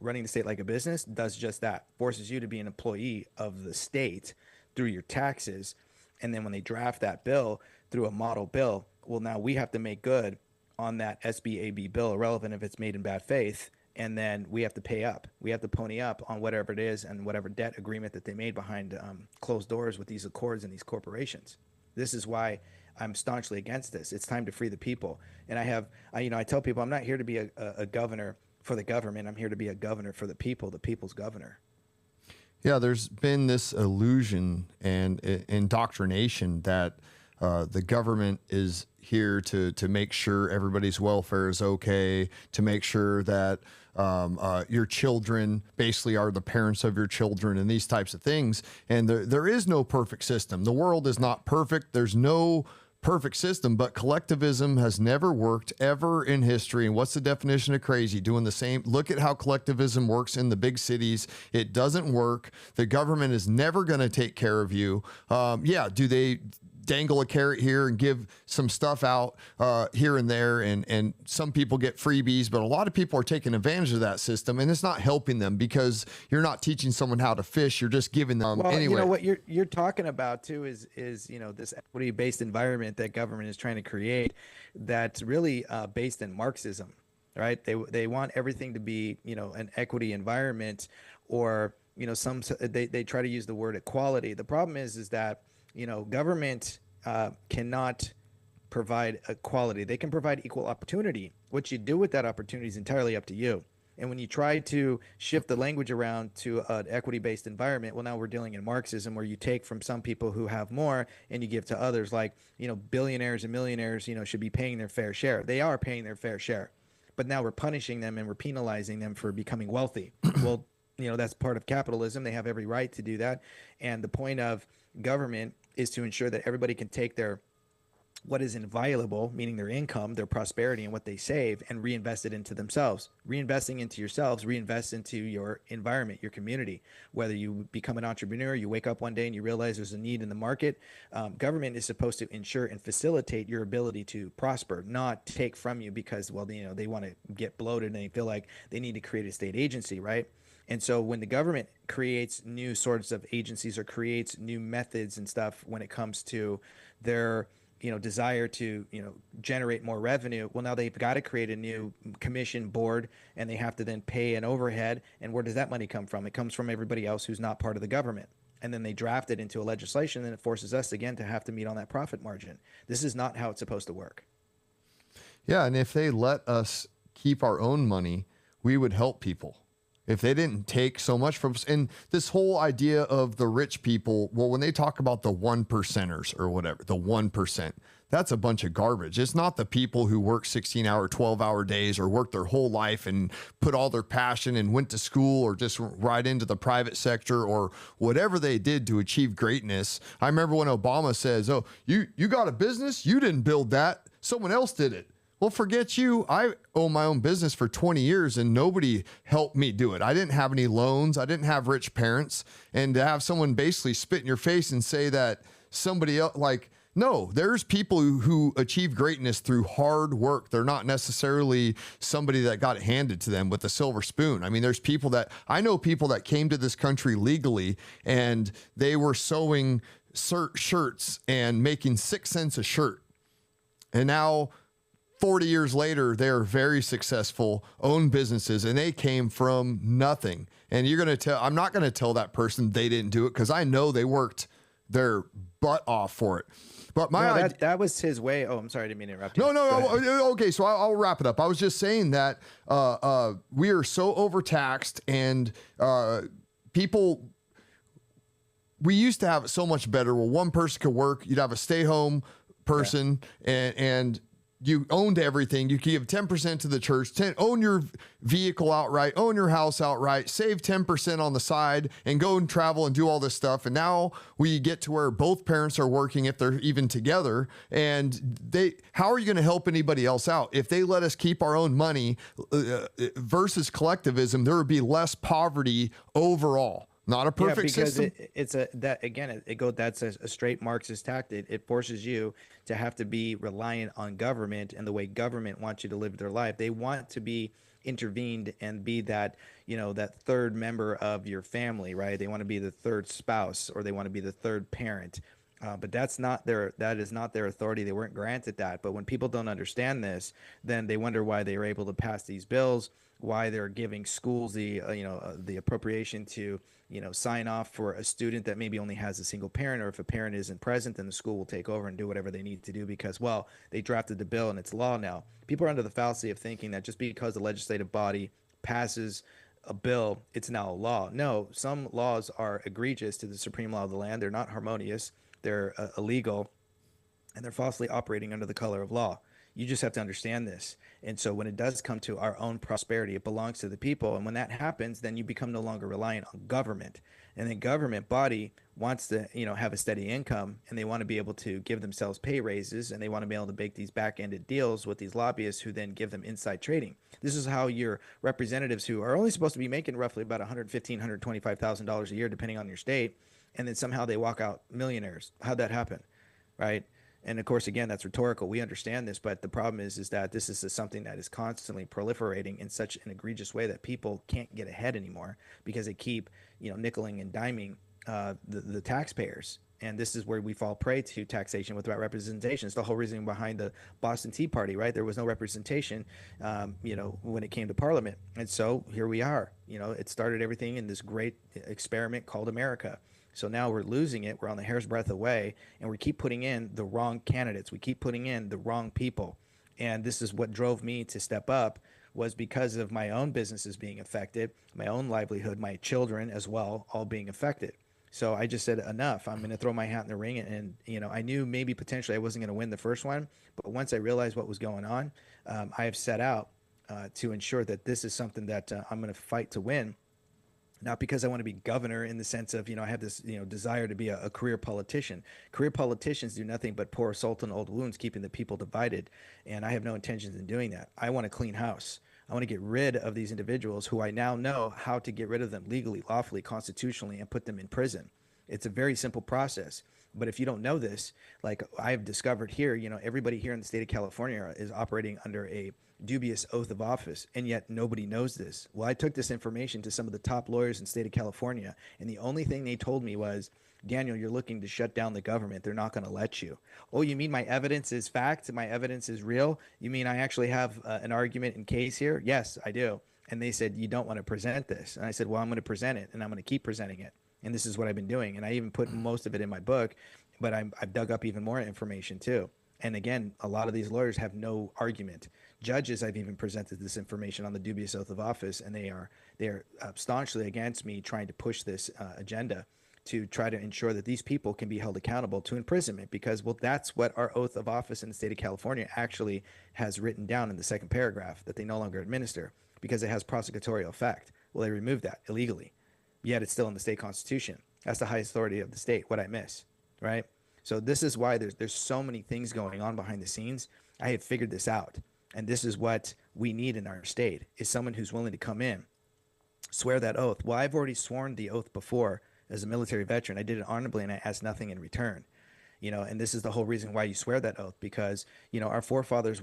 running the state like a business does just that. Forces you to be an employee of the state through your taxes. And then when they draft that bill through a model bill, well, now we have to make good on that SBAB bill, irrelevant if it's made in bad faith, and then we have to pay up. We have to pony up on whatever it is and whatever debt agreement that they made behind closed doors with these accords and these corporations. This is why I'm staunchly against this. It's time to free the people. And I tell people I'm not here to be a governor for the government. I'm here to be a governor for the people, the people's governor. Yeah, there's been this illusion and indoctrination that the government is here to make sure everybody's welfare is okay, to make sure that your children basically are the parents of your children and these types of things. And there is no perfect system. The world is not perfect. There's no perfect system, but collectivism has never worked ever in history. And what's the definition of crazy? Doing the same. Look at how collectivism works in the big cities. It doesn't work. The government is never going to take care of you. Do they dangle a carrot here and give some stuff out here and there, and some people get freebies, but a lot of people are taking advantage of that system, and it's not helping them because you're not teaching someone how to fish. You're just giving them. Well, anyway. What you're talking about too is this equity-based environment that government is trying to create that's really based in Marxism, right? They want everything to be an equity environment, or they try to use the word equality. The problem is that government cannot provide equality. They can provide equal opportunity. What you do with that opportunity is entirely up to you. And when you try to shift the language around to an equity-based environment, well, now we're dealing in Marxism, where you take from some people who have more and you give to others. Like, billionaires and millionaires, should be paying their fair share. They are paying their fair share. But now we're punishing them and we're penalizing them for becoming wealthy. Well, that's part of capitalism. They have every right to do that. And the point of government is to ensure that everybody can take their what is inviolable, meaning their income, their prosperity, and what they save, and reinvest it into themselves. Reinvesting into yourselves, reinvest into your environment, your community. Whether you become an entrepreneur, you wake up one day and you realize there's a need in the market. Government is supposed to ensure and facilitate your ability to prosper, not take from you because, well, they want to get bloated and they feel like they need to create a state agency, right? And so when the government creates new sorts of agencies or creates new methods and stuff when it comes to their desire to generate more revenue, well, now they've got to create a new commission board, and they have to then pay an overhead. And where does that money come from? It comes from everybody else who's not part of the government. And then they draft it into a legislation, and it forces us again to have to meet on that profit margin. This is not how it's supposed to work. Yeah, and if they let us keep our own money, we would help people. If they didn't take so much from us, and this whole idea of the rich people, well, when they talk about the 1%ers or whatever, the 1%, that's a bunch of garbage. It's not the people who work 16-hour, 12-hour days or work their whole life and put all their passion and went to school or just right into the private sector or whatever they did to achieve greatness. I remember when Obama says, oh, you got a business? You didn't build that. Someone else did it. Well, forget you. I own my own business for 20 years and nobody helped me do it. I didn't have any loans. I didn't have rich parents. And to have someone basically spit in your face and say that somebody else, like, no, there's people who achieve greatness through hard work. They're not necessarily somebody that got it handed to them with a silver spoon. I mean, there's people that I know people that came to this country legally and they were sewing shirts and making 6 cents a shirt. And now 40 years later, they're very successful, own businesses, and they came from nothing. And I'm not going to tell that person they didn't do it because I know they worked their butt off for it. But that was his way. Oh, I'm sorry, I didn't mean to interrupt you. No. Okay, so I'll wrap it up. I was just saying that we are so overtaxed and people, we used to have it so much better. Well, one person could work. You'd have a stay-home person and you owned everything. You give 10% to the church, own your vehicle outright, own your house outright, save 10% on the side and go and travel and do all this stuff. And now we get to where both parents are working if they're even together. And how are you going to help anybody else out? If they let us keep our own money versus collectivism, there would be less poverty overall. Not a perfect system. That's a straight Marxist tactic. It forces you to have to be reliant on government and the way government wants you to live their life. They want to be intervened and be that, that third member of your family, right? They want to be the third spouse or they want to be the third parent. But that is not their authority. They weren't granted that. But when people don't understand this, then they wonder why they are able to pass these bills, why they're giving schools the appropriation to sign off for a student that maybe only has a single parent, or if a parent isn't present, then the school will take over and do whatever they need to do because, well, they drafted the bill and it's law now. People are under the fallacy of thinking that just because the legislative body passes a bill, it's now a law. No, some laws are egregious to the supreme law of the land. They're not harmonious. They're illegal, and they're falsely operating under the color of law. You just have to understand this. And so when it does come to our own prosperity, it belongs to the people. And when that happens, then you become no longer reliant on government. And the government body wants to, have a steady income, and they want to be able to give themselves pay raises, and they want to be able to make these back-ended deals with these lobbyists who then give them inside trading. This is how your representatives, who are only supposed to be making roughly about $115,000, $125,000 a year, depending on your state, and then somehow they walk out millionaires. How'd that happen, right? And of course, again, that's rhetorical. We understand this, but the problem is that this is something that is constantly proliferating in such an egregious way that people can't get ahead anymore because they keep, nickeling and diming the taxpayers. And this is where we fall prey to taxation without representation. It's the whole reason behind the Boston Tea Party, right? There was no representation, when it came to Parliament. And so here we are. It started everything in this great experiment called America. So now we're losing it. We're on the hair's breadth away, and we keep putting in the wrong candidates. We keep putting in the wrong people. And this is what drove me to step up, was because of my own businesses being affected, my own livelihood, my children as well, all being affected. So I just said, enough. I'm going to throw my hat in the ring. And I knew maybe potentially I wasn't going to win the first one. But once I realized what was going on, I have set out to ensure that this is something that I'm going to fight to win. not because I want to be governor in the sense of, I have this, desire to be a career politician. Career politicians do nothing but pour salt on old wounds, keeping the people divided. And I have no intentions in doing that. I want a clean house. I want to get rid of these individuals who I now know how to get rid of them legally, lawfully, constitutionally, and put them in prison. It's a very simple process. But if you don't know this, like I've discovered here, everybody here in the state of California is operating under a dubious oath of office, and yet nobody knows this. Well, I took this information to some of the top lawyers in the state of California, and the only thing they told me was, Daniel, you're looking to shut down the government. They're not going to let you. Oh, you mean my evidence is fact? My evidence is real? You mean I actually have an argument in case here? Yes, I do. And they said, you don't want to present this. And I said, well, I'm going to present it, and I'm going to keep presenting it. And this is what I've been doing. And I even put most of it in my book, but I've dug up even more information too. And again, a lot of these lawyers have no argument. Judges, I've even presented this information on the dubious oath of office, and they are staunchly against me trying to push this agenda to try to ensure that these people can be held accountable to imprisonment, because, well, that's what our oath of office in the state of California actually has written down in the second paragraph, that they no longer administer because it has prosecutorial effect. Well, they removed that illegally, yet it's still in the state constitution. That's the highest authority of the state. What I miss, right? So this is why there's so many things going on behind the scenes. I had figured this out, and this is what we need in our state, is someone who's willing to come in, swear that oath. Well, I've already sworn the oath before as a military veteran. I did it honorably, and I asked nothing in return. And this is the whole reason why you swear that oath, because, our forefathers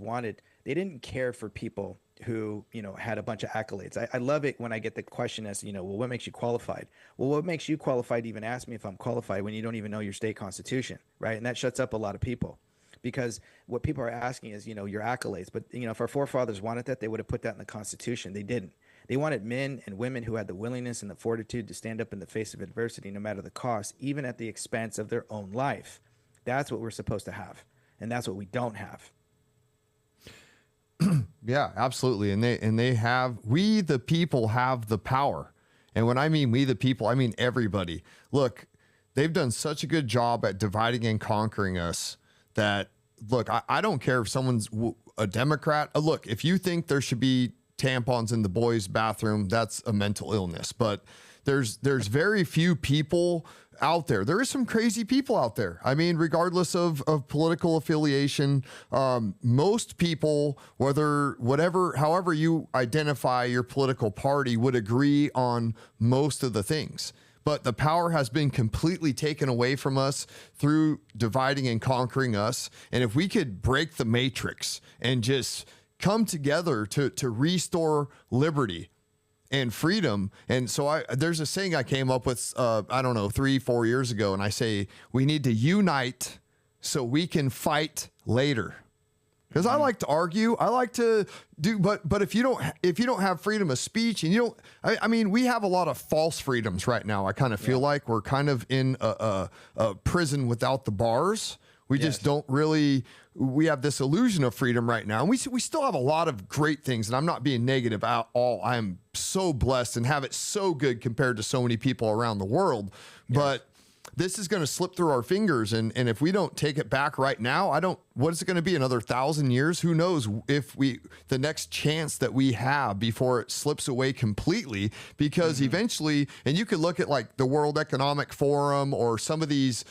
they didn't care for people who, had a bunch of accolades. I love it when I get the question as, well, what makes you qualified? Well, what makes you qualified to even ask me if I'm qualified when you don't even know your state constitution, right? And that shuts up a lot of people, because what people are asking is, your accolades. But, if our forefathers wanted that, they would have put that in the Constitution. They didn't. They wanted men and women who had the willingness and the fortitude to stand up in the face of adversity, no matter the cost, even at the expense of their own life. That's what we're supposed to have, and that's what we don't have. Yeah, absolutely. We the people have the power. And when I mean we the people, I mean everybody. Look, they've done such a good job at dividing and conquering us that, look, I don't care if someone's a Democrat. Look, if you think there should be tampons in the boys' bathroom, that's a mental illness. But there's very few people out there. There is some crazy people out there. I mean, regardless of political affiliation, most people, however you identify your political party, would agree on most of the things. But the power has been completely taken away from us through dividing and conquering us. And if we could break the matrix and just come together to restore liberty and freedom. And so there's a saying I came up with, 3-4 years ago. And I say, we need to unite so we can fight later. Because I like to argue, I like to do, but if you don't have freedom of speech, and I mean, we have a lot of false freedoms right now. I kind of feel like we're kind of in a prison without the bars. We just don't really, we have this illusion of freedom right now. And we still have a lot of great things, and I'm not being negative at all. I'm so blessed and have it so good compared to so many people around the world. Yes. But this is going to slip through our fingers. And if we don't take it back right now, what is it going to be? Another 1,000 years? Who knows if the next chance that we have before it slips away completely, because eventually, and you could look at like the World Economic Forum or some of these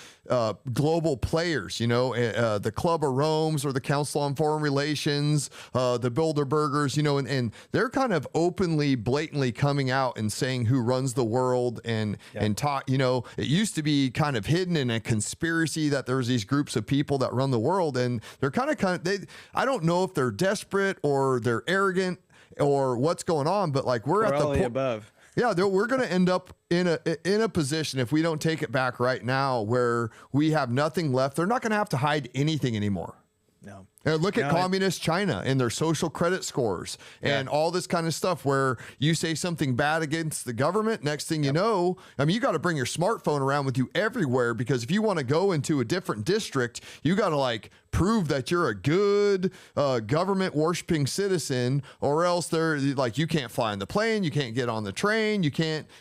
global players, the Club of Rome's or the Council on Foreign Relations, the Bilderbergers, and they're kind of openly, blatantly coming out and saying who runs the world and talk, it used to be kind of hidden in a conspiracy that there's these groups of people that run the world, and they're kind of I don't know if they're desperate or they're arrogant or what's going on, but like we're at the point above. Yeah, we're going to end up in a position, if we don't take it back right now, where we have nothing left. They're not going to have to hide anything anymore. No. Look at communist China and their social credit scores and all this kind of stuff, where you say something bad against the government. Next thing you know, I mean, you got to bring your smartphone around with you everywhere, because if you want to go into a different district, you got to like prove that you're a good government worshiping citizen, or else they're like, you can't fly on the plane, you can't get on the train,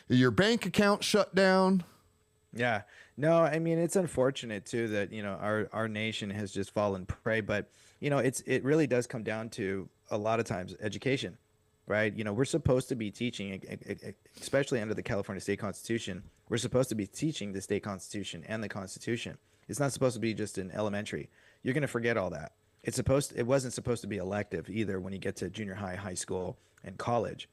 your bank account shut down. Yeah. No, I mean, it's unfortunate too that, our nation has just fallen prey, but it really does come down to a lot of times education. right? We're supposed to be teaching, especially under the California state constitution, we're supposed to be teaching the state constitution and the constitution. It's not supposed to be just in elementary. You're going to forget all that. It wasn't supposed to be elective either when you get to junior high, high school, and college.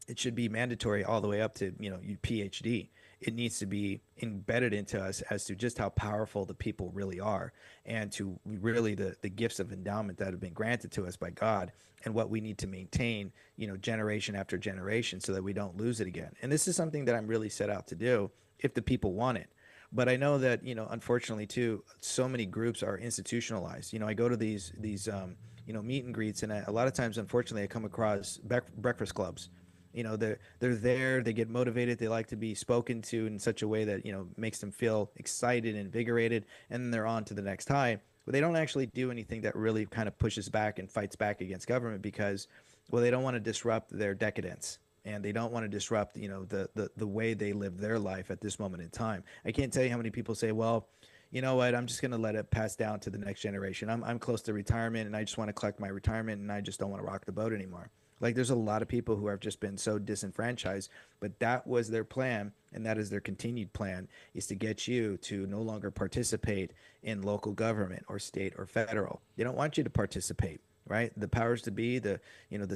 It should be mandatory all the way up to your PhD. It needs to be embedded into us as to just how powerful the people really are, and to really the gifts of endowment that have been granted to us by God, and what we need to maintain generation after generation, so that we don't lose it again. And this is something that I'm really set out to do if the people want it. But I know that unfortunately too, so many groups are institutionalized. I go to these meet and greets, and a lot of times, unfortunately, I come across breakfast clubs. They're there, they get motivated, they like to be spoken to in such a way that makes them feel excited, invigorated, and then they're on to the next high. But they don't actually do anything that really kind of pushes back and fights back against government, because they don't want to disrupt their decadence, and they don't want to disrupt the way they live their life at this moment in time. I can't tell you how many people say, well, you know what, I'm just going to let it pass down to the next generation. I'm close to retirement, and I just want to collect my retirement, and I just don't want to rock the boat anymore. Like, there's a lot of people who have just been so disenfranchised, but that was their plan, and that is their continued plan, is to get you to no longer participate in local government or state or federal. They don't want you to participate, right? The powers to be, the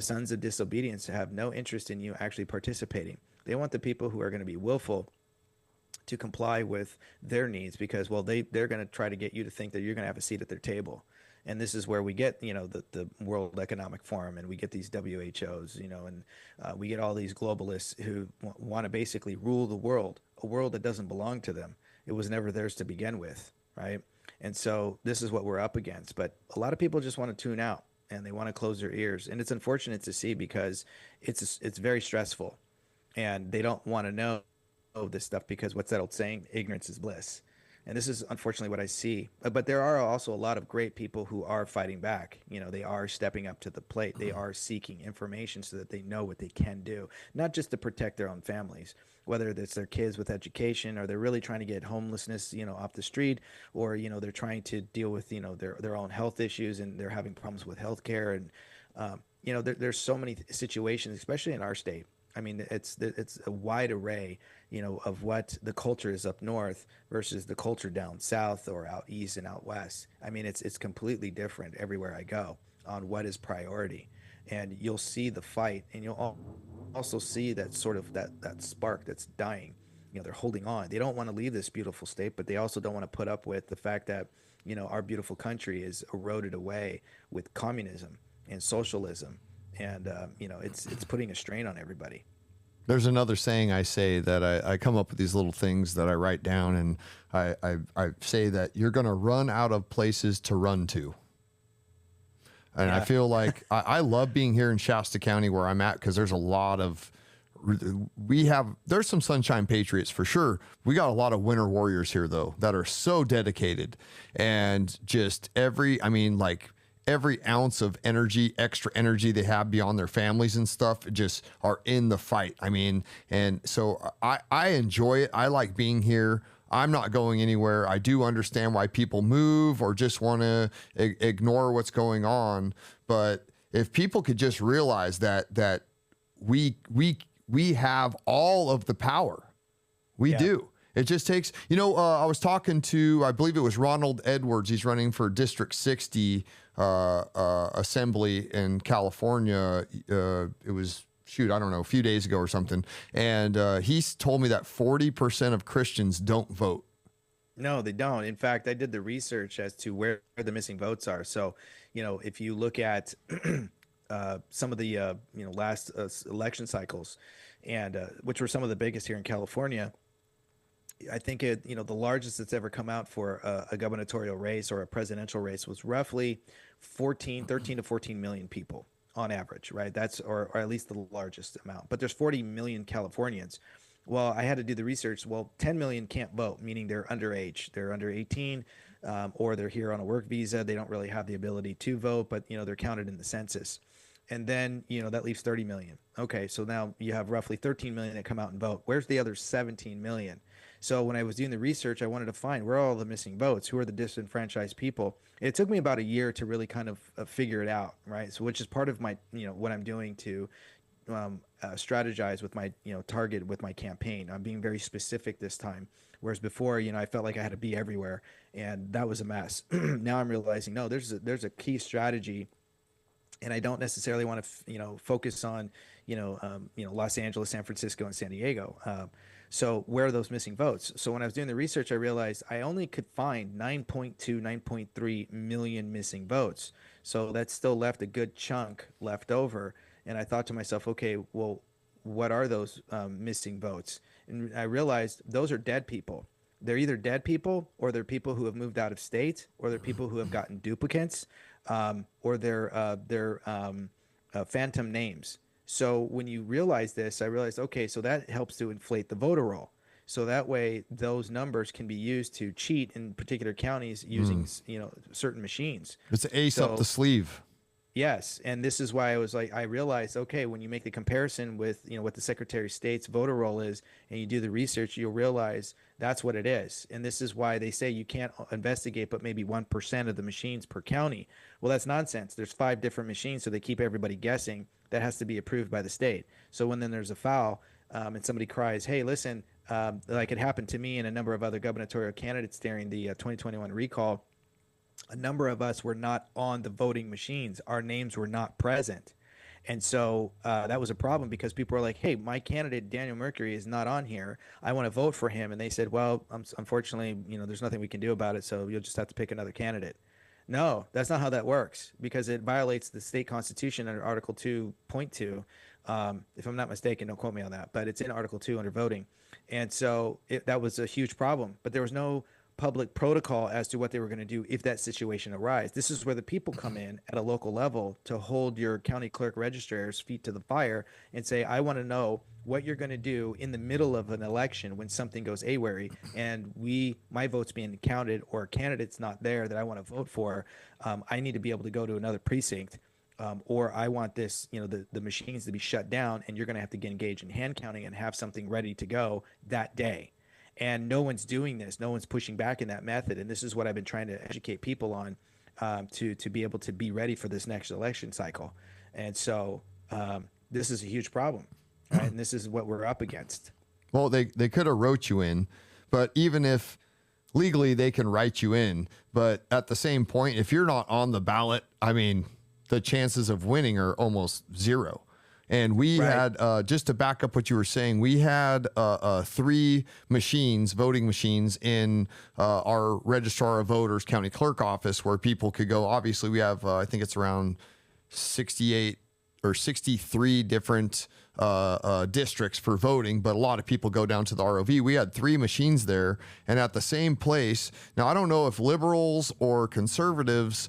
sons of disobedience, have no interest in you actually participating. They want the people who are going to be willful to comply with their needs, because, they're going to try to get you to think that you're going to have a seat at their table. And this is where we get, the World Economic Forum, and we get these WHOs, and we get all these globalists who want to basically rule the world, a world that doesn't belong to them. It was never theirs to begin with, right? And so this is what we're up against. But a lot of people just want to tune out, and they want to close their ears. And it's unfortunate to see, because it's very stressful, and they don't want to know this stuff, because what's that old saying? Ignorance is bliss. And this is unfortunately what I see. But there are also a lot of great people who are fighting back. They are stepping up to the plate. They are seeking information so that they know what they can do, not just to protect their own families, whether it's their kids with education, or they're really trying to get homelessness, off the street, or, they're trying to deal with, their own health issues, and they're having problems with healthcare. And, there's so many situations, especially in our state. I mean, it's a wide array, of what the culture is up north versus the culture down south, or out east and out west. I mean, it's completely different everywhere I go on what is priority. And you'll see the fight, and you'll also see that sort of that spark that's dying. They're holding on. They don't want to leave this beautiful state, but they also don't want to put up with the fact that, our beautiful country is eroded away with communism and socialism. And, it's putting a strain on everybody. There's another saying I say that I come up with these little things that I write down, and I say that you're going to run out of places to run to. And I feel like I love being here in Shasta County where I'm at, because there's a lot of, there's some Sunshine Patriots for sure. We got a lot of winter warriors here though, that are so dedicated, and just every ounce of energy, extra energy they have beyond their families and stuff, just are in the fight. I mean, and so I enjoy it. I like being here. I'm not going anywhere. I do understand why people move or just want to ignore what's going on. But if people could just realize that we have all of the power, we do. It just takes, I was talking to, I believe it was Ronald Edwards. He's running for District 60 Assembly in California. It was, I don't know, a few days ago or something. And he's told me that 40% of Christians don't vote. No, they don't. In fact, I did the research as to where the missing votes are. So, if you look at some of the, last election cycles, and which were some of the biggest here in California, I think the largest that's ever come out for a gubernatorial race or a presidential race was roughly 13 to 14 million people on average, right? That's, or at least the largest amount, but there's 40 million Californians. Well, I had to do the research. Well, 10 million can't vote, meaning they're underage. They're under 18, or they're here on a work visa. They don't really have the ability to vote, but, they're counted in the census. And then, that leaves 30 million. Okay, so now you have roughly 13 million that come out and vote. Where's the other 17 million? So when I was doing the research, I wanted to find where are all the missing votes, who are the disenfranchised people. It took me about a year to really kind of figure it out, right? So which is part of my, what I'm doing to strategize with my, target with my campaign. I'm being very specific this time. Whereas before, I felt like I had to be everywhere, and that was a mess. Now I'm realizing, no, there's a key strategy, and I don't necessarily want to, focus on, Los Angeles, San Francisco, and San Diego. So where are those missing votes? So when I was doing the research, I realized I only could find 9.2, 9.3 million missing votes. So that still left a good chunk left over. And I thought to myself, okay, well, what are those missing votes? And I realized those are dead people. They're either dead people, or they're people who have moved out of state, or they're people who have gotten duplicates, or they're phantom names. So when you realize this, I realized, okay, so that helps to inflate the voter roll. So that way, those numbers can be used to cheat in particular counties using, certain machines. It's an ace up the sleeve. Yes, and this is why I realized, okay, when you make the comparison with, what the Secretary of State's voter roll is, and you do the research, you'll realize that's what it is. And this is why they say you can't investigate but maybe 1% of the machines per county. Well, that's nonsense. There's 5 different machines, so they keep everybody guessing. That has to be approved by the state. So when then there's a foul, and somebody cries, hey, listen, like it happened to me and a number of other gubernatorial candidates during the 2021 recall, a number of us were not on the voting machines. Our names were not present. And so that was a problem, because people were like, hey, my candidate, Daniel Mercuri, is not on here. I want to vote for him. And they said, well, unfortunately, there's nothing we can do about it, so you'll just have to pick another candidate. No, that's not how that works, because it violates the state constitution under Article 2.2. If I'm not mistaken, don't quote me on that, but it's in Article 2 under voting. And so that was a huge problem. But there was no public protocol as to what they were going to do if that situation arises. This is where the people come in at a local level to hold your county clerk registrar's feet to the fire and say, I want to know what you're going to do in the middle of an election when something goes awry and my vote's being counted, or a candidate's not there that I want to vote for. I need to be able to go to another precinct, or I want this, the machines to be shut down, and you're going to have to get engaged in hand counting and have something ready to go that day. And no one's doing this. No one's pushing back in that method. And this is what I've been trying to educate people on, to be able to be ready for this next election cycle. And so this is a huge problem, right? And this is what we're up against. Well, they could have wrote you in, but even if legally they can write you in, but at the same point, if you're not on the ballot, I mean, the chances of winning are almost zero. And we had, just to back up what you were saying, we had 3 machines, voting machines, in our registrar of voters county clerk office where people could go. Obviously, we have, I think it's around 68 or 63 different districts for voting, but a lot of people go down to the ROV. We had 3 machines there, and at the same place. Now, I don't know if liberals or conservatives,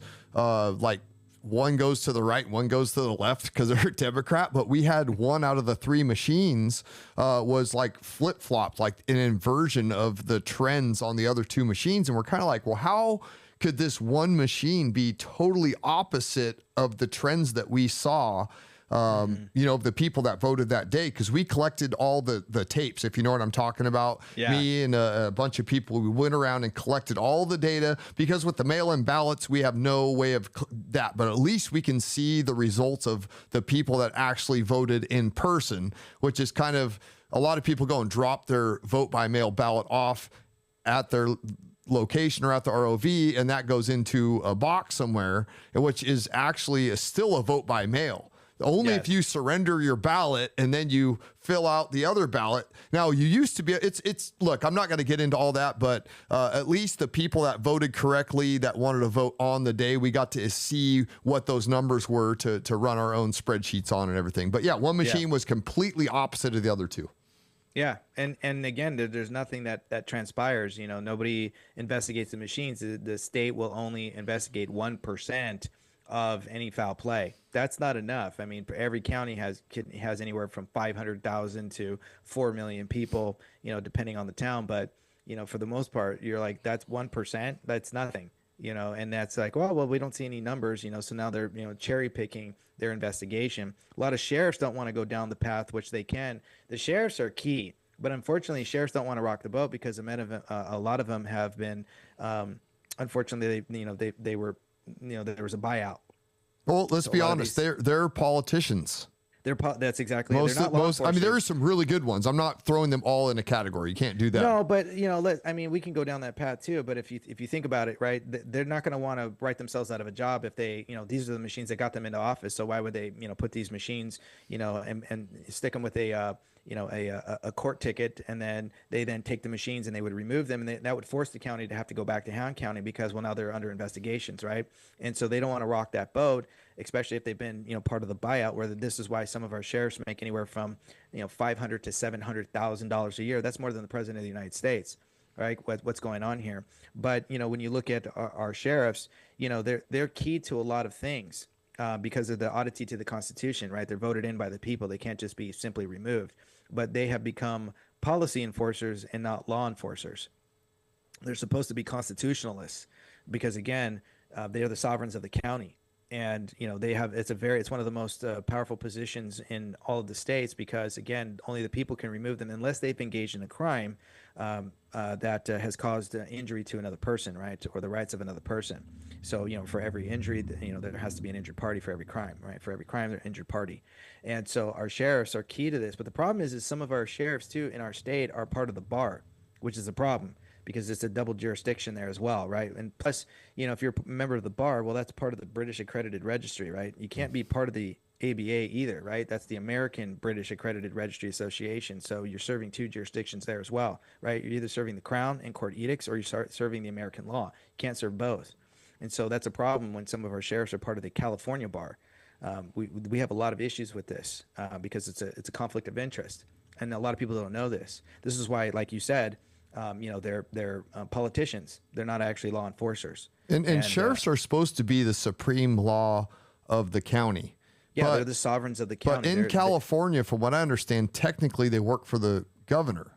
one goes to the right, one goes to the left because they're a Democrat, but we had 1 out of the 3 machines was like flip-flopped, like an inversion of the trends on the other 2 machines. And we're kind of like, well, how could this one machine be totally opposite of the trends that we saw, the people that voted that day? Because we collected all the tapes, if you know what I'm talking about. Yeah. Me and a bunch of people, we went around and collected all the data, because with the mail-in ballots, we have no way of that, but at least we can see the results of the people that actually voted in person, which is kind of, a lot of people go and drop their vote by mail ballot off at their location or at the ROV, and that goes into a box somewhere, which is actually still a vote by mail. Only if you surrender your ballot and then you fill out the other ballot. Now, you used to be, look, I'm not going to get into all that, but at least the people that voted correctly, that wanted to vote on the day, we got to see what those numbers were to run our own spreadsheets on and everything. But yeah, one machine was completely opposite of the other 2. Yeah. And again, there's nothing that transpires. Nobody investigates the machines. The state will only investigate 1% of any foul play. That's not enough. I mean, every county has anywhere from 500,000 to 4 million people, depending on the town. But, for the most part, you're like, that's 1%. That's nothing, and that's like, well, we don't see any numbers, so now they're, cherry picking their investigation. A lot of sheriffs don't want to go down the path, which they can. The sheriffs are key. But unfortunately, sheriffs don't want to rock the boat because a lot of them have been, unfortunately, they were, there was a buyout. Well, let's So a be lot of honest. these, They're politicians. that's exactly it. They're not law I mean, there are enforcement. some really good ones. I'm not throwing them all in a category. You can't do that. No, but I mean, we can go down that path too. But if you think about it, right, they're not going to want to write themselves out of a job if they, these are the machines that got them into office. So why would they, put these machines, and stick them with a court ticket, and then they then take the machines and they would remove them, and that would force the county to have to go back to Hound County because, well, now they're under investigations, right? And so they don't want to rock that boat, especially if they've been, part of the buyout. Where this is why some of our sheriffs make anywhere from, $500,000 to $700,000 a year. That's more than the president of the United States, right? What's going on here? But when you look at our sheriffs, they're key to a lot of things. Because of the oddity to the Constitution, right? They're voted in by the people. They can't just be simply removed. But they have become policy enforcers and not law enforcers. They're supposed to be constitutionalists because, again, they are the sovereigns of the county. And they have it's one of the most powerful positions in all of the states because, again, only the people can remove them unless they've engaged in a crime that has caused injury to another person, right, or the rights of another person. So for every injury, there has to be an injured party for every crime, right? For every crime, there's an injured party. And so our sheriffs are key to this. But the problem is some of our sheriffs too in our state are part of the bar, which is a problem, because it's a double jurisdiction there as well, right? And plus, if you're a member of the bar, well, that's part of the British Accredited Registry, right? You can't be part of the ABA either, right? That's the American British Accredited Registry Association. So you're serving two jurisdictions there as well, right? You're either serving the Crown and court edicts, or you're serving the American law. You can't serve both. And so that's a problem when some of our sheriffs are part of the California bar. We have a lot of issues with this because it's a conflict of interest, and a lot of people don't know this. This is why, like you said, they're politicians. They're not actually law enforcers. And sheriffs are supposed to be the supreme law of the county. Yeah, they're the sovereigns of the county. But in California, from what I understand, technically they work for the governor.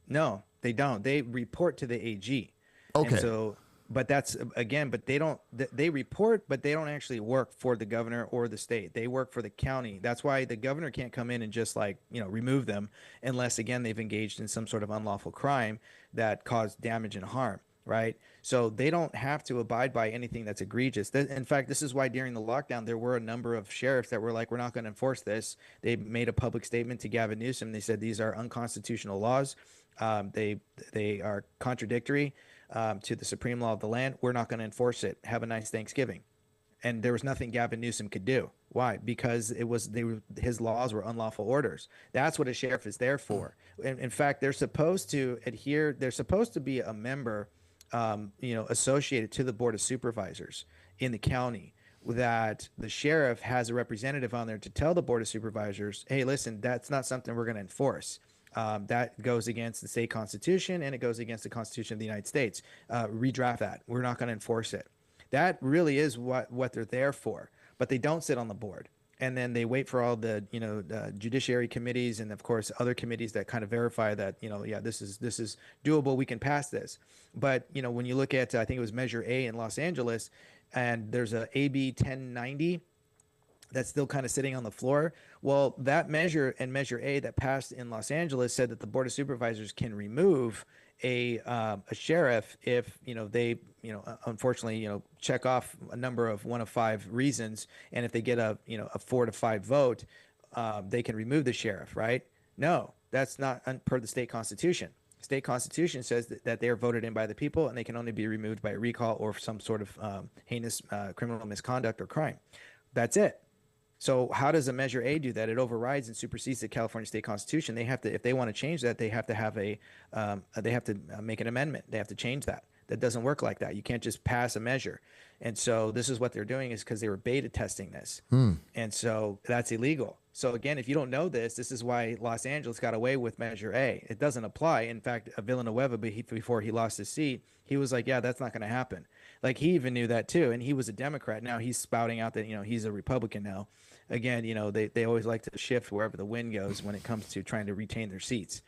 No, they don't. They report to the AG. Okay. And so, but that's again, but they report, but they don't actually work for the governor or the state. They work for the county. That's why the governor can't come in and just remove them unless, again, they've engaged in some sort of unlawful crime that caused damage and harm. Right. So they don't have to abide by anything that's egregious. In fact, this is why during the lockdown, there were a number of sheriffs that were like, we're not going to enforce this. They made a public statement to Gavin Newsom. They said these are unconstitutional laws. They are contradictory to the supreme law of the land. We're not going to enforce it. Have a nice Thanksgiving. And there was nothing Gavin Newsom could do. Why? Because his laws were unlawful orders. That's what a sheriff is there for. In fact, they're supposed to adhere. They're supposed to be a member associated to the board of supervisors in the county, that the sheriff has a representative on there to tell the board of supervisors, hey, listen, that's not something we're going to enforce. That goes against the state constitution, and it goes against the Constitution of the United States. Redraft that. We're not going to enforce it. That really is what they're there for. But they don't sit on the board. And then they wait for all the judiciary committees and, of course, other committees that kind of verify that, this is doable. We can pass this. But, when you look at, I think it was Measure A in Los Angeles, and there's a AB 1090 that's still kind of sitting on the floor. Well, that measure and Measure A that passed in Los Angeles said that the Board of Supervisors can remove a sheriff if they unfortunately check off a number of one of five reasons, and if they get a 4 to 5 vote, they can remove the sheriff. Right? No, that's not per the state constitution. State constitution says that they are voted in by the people, and they can only be removed by a recall or some sort of heinous criminal misconduct or crime. That's it. So how does a Measure A do that? It overrides and supersedes the California state constitution. They have to, if they want to change that, they have to have they have to make an amendment. They have to change that. That doesn't work like that. You can't just pass a measure. And so this is what they're doing, is because they were beta testing this. And so that's illegal. So again, if you don't know this, this is why Los Angeles got away with Measure A. It doesn't apply. In fact, Villanueva, before he lost his seat, he was like, yeah, that's not going to happen. Like, he even knew that too. And he was a Democrat. Now he's spouting out that, he's a Republican now. Again, they always like to shift wherever the wind goes when it comes to trying to retain their seats.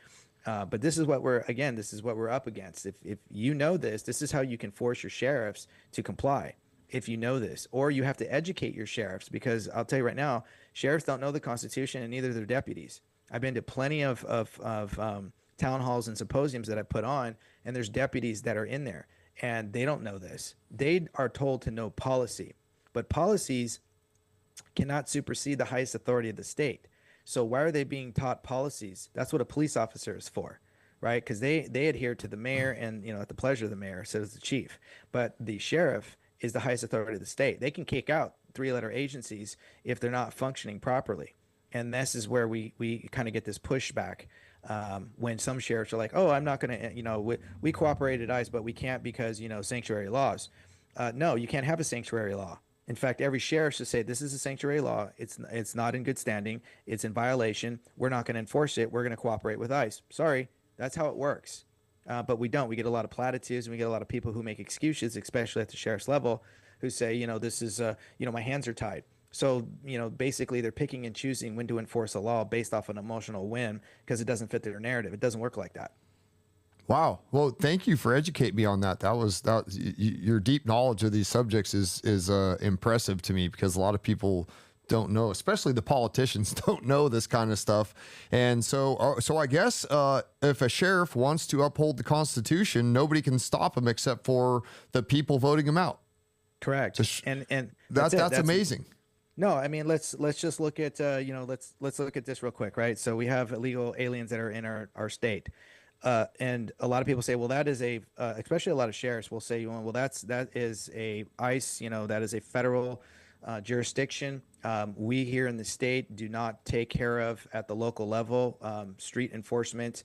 But this is what we're up against. If you know this is how you can force your sheriffs to comply. If you know this, or you have to educate your sheriffs, because I'll tell you right now, sheriffs don't know the Constitution, and neither their deputies. I've been to plenty of town halls and symposiums that I put on, and there's deputies that are in there, and they don't know this. They are told to know policy, but policies cannot supersede the highest authority of the state. So why are they being taught policies? That's what a police officer is for, right? Because they adhere to the mayor, and at the pleasure of the mayor, so does the chief. But the sheriff is the highest authority of the state. They can kick out three-letter agencies if they're not functioning properly. And this is where we kind of get this pushback when some sheriffs are like, oh, I'm not going to, we cooperated ICE, but we can't because, sanctuary laws. No, you can't have a sanctuary law. In fact, every sheriff should say, this is a sanctuary law. It's not in good standing. It's in violation. We're not going to enforce it. We're going to cooperate with ICE. Sorry, that's how it works. But we don't. We get a lot of platitudes, and we get a lot of people who make excuses, especially at the sheriff's level, who say, this is, my hands are tied. So, basically they're picking and choosing when to enforce a law based off an emotional whim because it doesn't fit their narrative. It doesn't work like that. Wow. Well, thank you for educating me on that. Your deep knowledge of these subjects is impressive to me, because a lot of people don't know, especially the politicians don't know this kind of stuff. And so I guess if a sheriff wants to uphold the Constitution, nobody can stop him except for the people voting him out. Correct. And that's amazing. No, I mean, let's just look at let's look at this real quick, right? So we have illegal aliens that are in our state. And a lot of people say, well, that is especially a lot of sheriffs will say, well, that is a ICE, that is a federal jurisdiction. We here in the state do not take care of at the local level, street enforcement,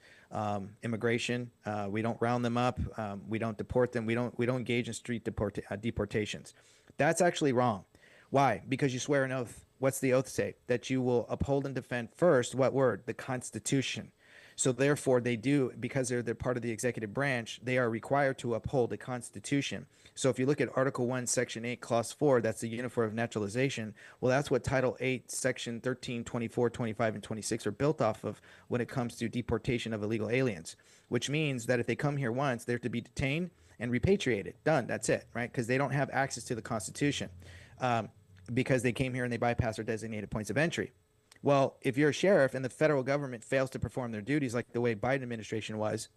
immigration. We don't round them up. We don't deport them. We don't engage in street deportations. That's actually wrong. Why? Because you swear an oath. What's the oath say? That you will uphold and defend first, what word? The Constitution. So therefore they do, because they're part of the executive branch, they are required to uphold the Constitution. So if you look at Article 1, Section 8, Clause 4, that's the Uniform of Naturalization. Well, that's what Title 8, Section 13, 24, 25, and 26 are built off of when it comes to deportation of illegal aliens, which means that if they come here once, they're to be detained and repatriated. Done. That's it, right? Because they don't have access to the Constitution because they came here and they bypassed our designated points of entry. Well, if you're a sheriff and the federal government fails to perform their duties like the way Biden administration was,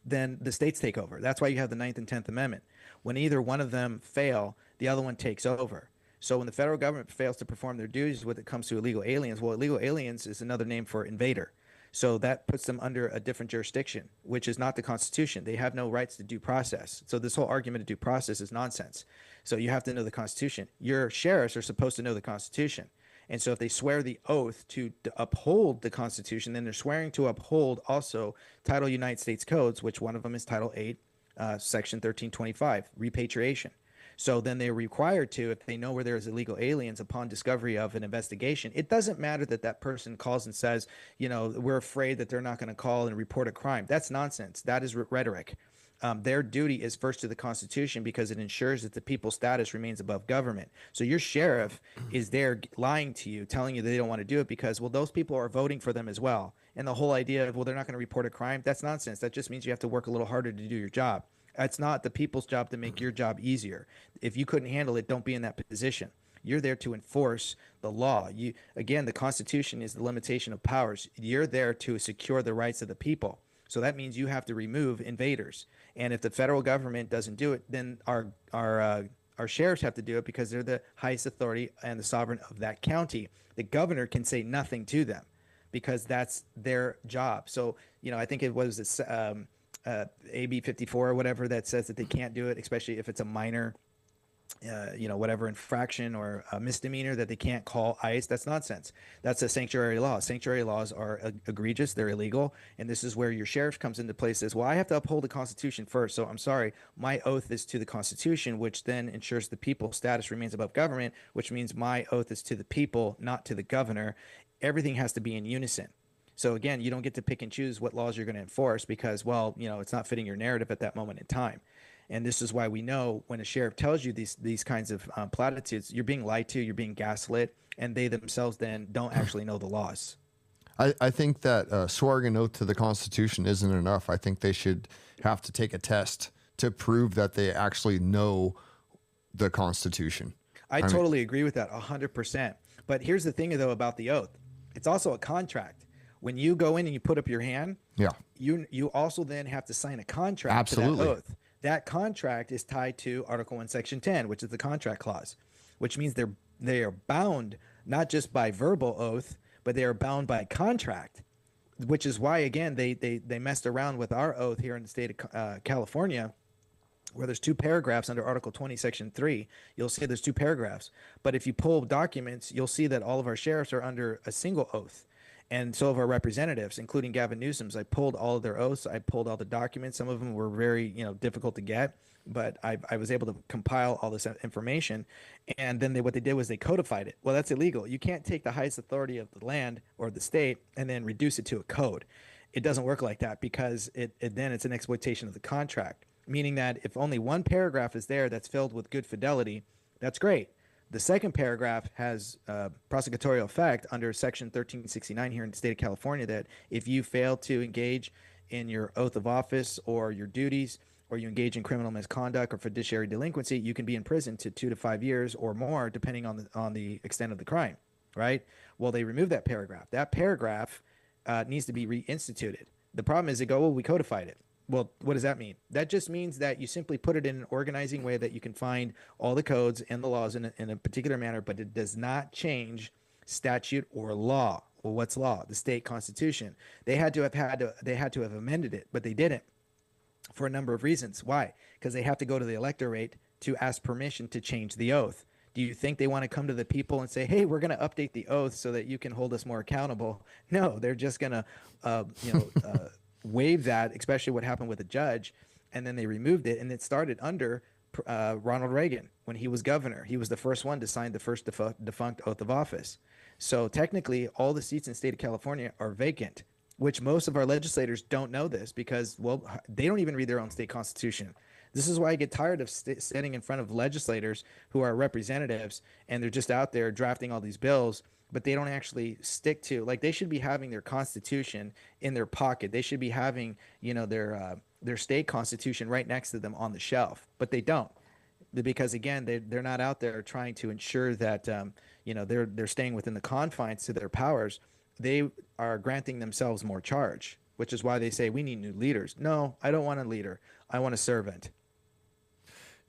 then the states take over. That's why you have the 9th and 10th Amendment. When either one of them fail, the other one takes over. So when the federal government fails to perform their duties when it comes to illegal aliens, well, illegal aliens is another name for invader. So that puts them under a different jurisdiction, which is not the Constitution. They have no rights to due process. So this whole argument of due process is nonsense. So you have to know the Constitution. Your sheriffs are supposed to know the Constitution. And so if they swear the oath to uphold the Constitution, then they're swearing to uphold also Title United States Codes, which one of them is Title 8, Section 1325, repatriation. So then they're required to, if they know where there's illegal aliens upon discovery of an investigation, it doesn't matter that that person calls and says, we're afraid that they're not going to call and report a crime. That's nonsense. That is rhetoric. Their duty is first to the Constitution because it ensures that the people's status remains above government. So your sheriff is there lying to you, telling you they don't want to do it because, well, those people are voting for them as well. And the whole idea of, well, they're not going to report a crime, that's nonsense. That just means you have to work a little harder to do your job. It's not the people's job to make your job easier. If you couldn't handle it, don't be in that position. You're there to enforce the law. Again, the Constitution is the limitation of powers. You're there to secure the rights of the people. So that means you have to remove invaders. And if the federal government doesn't do it, then our sheriffs have to do it because they're the highest authority and the sovereign of that county. The governor can say nothing to them because that's their job. So, I think it was this AB 54 or whatever that says that they can't do it, especially if it's a minor whatever infraction or a misdemeanor that they can't call ICE. That's nonsense. That's a sanctuary law. Sanctuary laws are egregious. They're illegal. And this is where your sheriff comes into place, says, well, I have to uphold the Constitution first. So I'm sorry, my oath is to the Constitution, which then ensures the people's status remains above government, which means my oath is to the people, not to the governor. Everything has to be in unison. So again, you don't get to pick and choose what laws you're going to enforce because, well, it's not fitting your narrative at that moment in time. And this is why we know when a sheriff tells you these kinds of platitudes, you're being lied to, you're being gaslit, and they themselves then don't actually know the laws. I think that swearing an oath to the Constitution isn't enough. I think they should have to take a test to prove that they actually know the Constitution. I totally agree with that 100%. But here's the thing, though, about the oath. It's also a contract. When you go in and you put up your hand, Yeah. you also then have to sign a contract Absolutely. to that oath. That contract is tied to Article 1, Section 10, which is the contract clause, which means they are bound not just by verbal oath, but they are bound by contract, which is why, again, they messed around with our oath here in the state of California, where there's 2 paragraphs under Article 20, Section 3. You'll see there's 2 paragraphs. But if you pull documents, you'll see that all of our sheriffs are under a single oath. And so of our representatives, including Gavin Newsom's. I pulled all of their oaths. I pulled all the documents. Some of them were very, difficult to get, but I was able to compile all this information. And then what they did was they codified it. Well, that's illegal. You can't take the highest authority of the land or the state and then reduce it to a code. It doesn't work like that, because then it's an exploitation of the contract, meaning that if only one paragraph is there that's filled with good fidelity, that's great. The second paragraph has prosecutorial effect under Section 1369 here in the state of California, that if you fail to engage in your oath of office or your duties, or you engage in criminal misconduct or fiduciary delinquency, you can be in prison to 2 to 5 years or more, depending on the extent of the crime, right? Well, they removed that paragraph. That paragraph needs to be reinstituted. The problem is they go, well, we codified it. Well, what does that mean? That just means that you simply put it in an organizing way that you can find all the codes and the laws in a particular manner, but it does not change statute or law. Well, what's law? The state constitution. They had to have amended it, but they didn't, for a number of reasons. Why? Because they have to go to the electorate to ask permission to change the oath. Do you think they want to come to the people and say, hey, we're going to update the oath so that you can hold us more accountable? No, they're just going to, waive that, especially what happened with the judge. And then they removed it, and it started under Ronald Reagan when he was governor. He was the first one to sign the first defunct oath of office. So technically, all the seats in the state of California are vacant, which most of our legislators don't know this, because, well, they don't even read their own state constitution. This is why I get tired of sitting in front of legislators who are representatives, and they're just out there drafting all these bills, but they don't actually stick to, like, they should be having their constitution in their pocket. They should be having, their state constitution right next to them on the shelf, but they don't, because again, they're not out there trying to ensure that, they're staying within the confines to their powers. They are granting themselves more charge, which is why they say we need new leaders. No, I don't want a leader. I want a servant.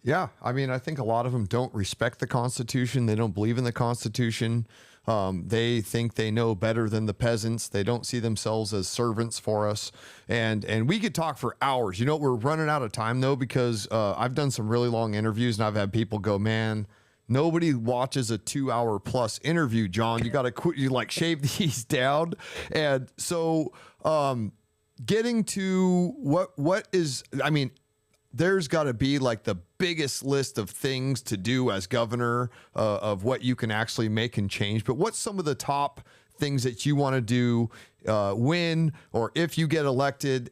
Yeah, I mean, I think a lot of them don't respect the Constitution. They don't believe in the Constitution. They think they know better than the peasants. They don't see themselves as servants for us. And we could talk for hours. We're running out of time, though, because I've done some really long interviews, and I've had people go, man, nobody watches a 2-hour plus interview, John. You got to quit. You shave these down. And so getting to what is, I mean, there's got to be the biggest list of things to do as governor of what you can actually make and change. But what's some of the top things that you want to do when or if you get elected